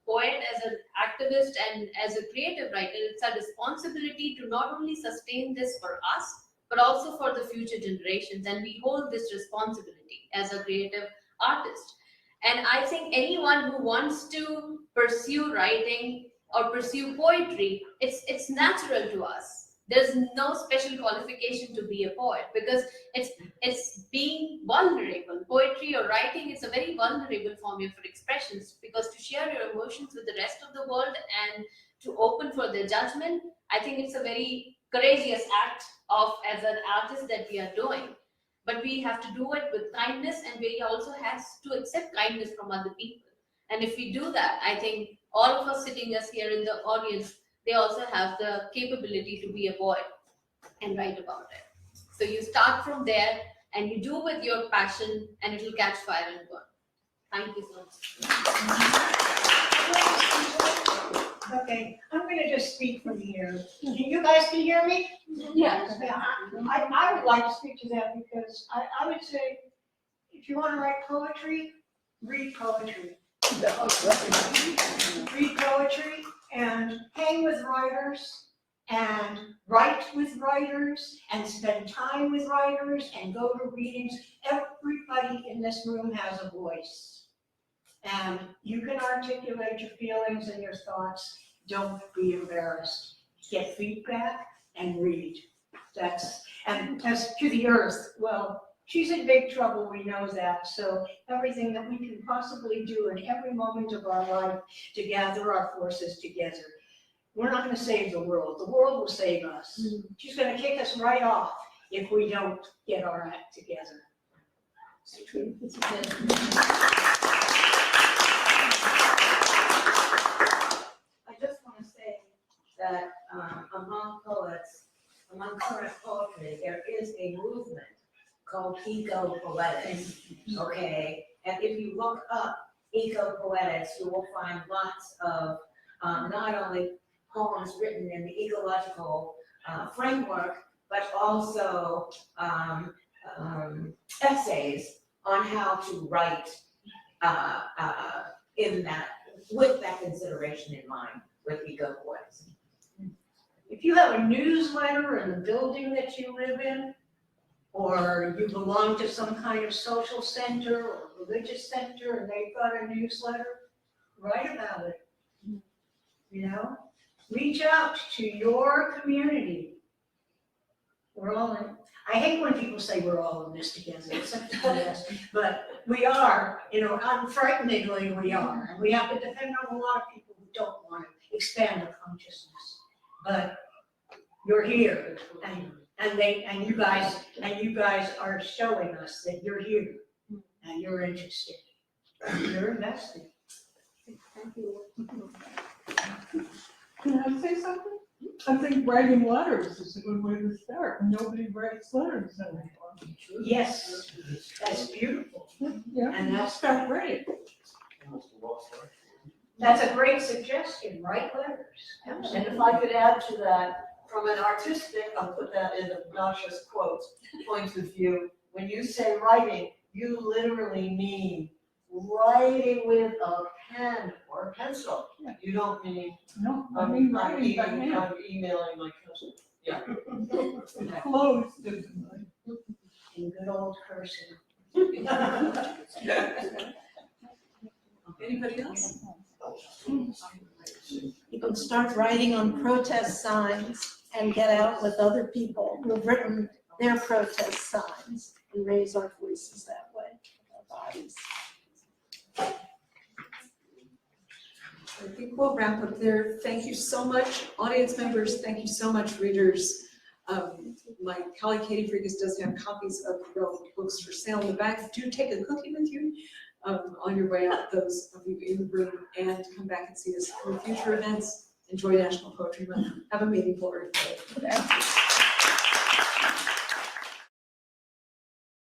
[SPEAKER 4] poet, as an activist, and as a creative writer, it's our responsibility to not only sustain this for us, but also for the future generations. And we hold this responsibility as a creative artist. And I think anyone who wants to pursue writing or pursue poetry, it's natural to us. There's no special qualification to be a poet, because it's being vulnerable. Poetry or writing is a very vulnerable form of expressions, because to share your emotions with the rest of the world and to open for their judgment, I think it's a very courageous act of as an artist that we are doing. But we have to do it with kindness, and we also have to accept kindness from other people. And if we do that, I think all of us sitting us here in the audience, they also have the capability to be a poet and write about it. So you start from there and you do with your passion, and it will catch fire and burn. Thank you so much.
[SPEAKER 6] Okay, I'm going to just speak from here. You guys can hear me?
[SPEAKER 4] Yes.
[SPEAKER 6] Yeah, I would like to speak to that, because I would say, if you want to write poetry, read poetry. Read poetry and hang with writers and write with writers and spend time with writers and go to readings. Everybody in this room has a voice, and you can articulate your feelings and your thoughts. Don't be embarrassed. Get feedback and read. And as to the earth, well, she's in big trouble, we know that. So everything that we can possibly do in every moment of our life to gather our forces together. We're not going to save the world. The world will save us. She's going to kick us right off if we don't get our act together. It's true.
[SPEAKER 7] I just want to say that among poets, among current poetry, there is a movement called eco-poetics, okay? And if you look up eco-poetics, you will find lots of not only poems written in the ecological framework, but also essays on how to write in that, with that consideration in mind, with eco-poetics.
[SPEAKER 6] If you have a newsletter in the building that you live in, or you belong to some kind of social center or religious center and they've got a newsletter, write about it. Reach out to your community. We're all in. I hate when people say we're all in this together. It's such a mess, but we are, unfrighteningly we are. And we have to depend on a lot of people who don't want to expand their consciousness. But you're here, and you guys are showing us that you're here and you're interested. You're invested.
[SPEAKER 4] Thank you.
[SPEAKER 8] Can I say something? I think writing letters is a good way to start. Nobody writes letters anymore.
[SPEAKER 6] Yes, that's beautiful.
[SPEAKER 8] Yeah,
[SPEAKER 6] And
[SPEAKER 8] that's start great.
[SPEAKER 6] That's a great suggestion, write letters.
[SPEAKER 9] And if I could add to that, from an artistic, I'll put that in obnoxious quotes, point of view, when you say writing, you literally mean writing with a pen or a pencil.
[SPEAKER 8] Yeah.
[SPEAKER 9] You don't mean,
[SPEAKER 8] No, I mean
[SPEAKER 9] I'm
[SPEAKER 8] writing by hand.
[SPEAKER 9] emailing my cousin. Yeah.
[SPEAKER 8] Close differently.
[SPEAKER 6] In good old cursive.
[SPEAKER 8] Anybody else?
[SPEAKER 10] You can start writing on protest signs and get out with other people who have written their protest signs and raise our voices that way, our bodies.
[SPEAKER 8] I think we'll wrap up there. Thank you so much, audience members. Thank you so much, readers. My colleague Katie Frigas does have copies of the relevant books for sale in the back. Do take a cookie with you on your way out, those of you in the room, and come back and see us for future events. Enjoy National Poetry Month. Have a meaningful Earth Day.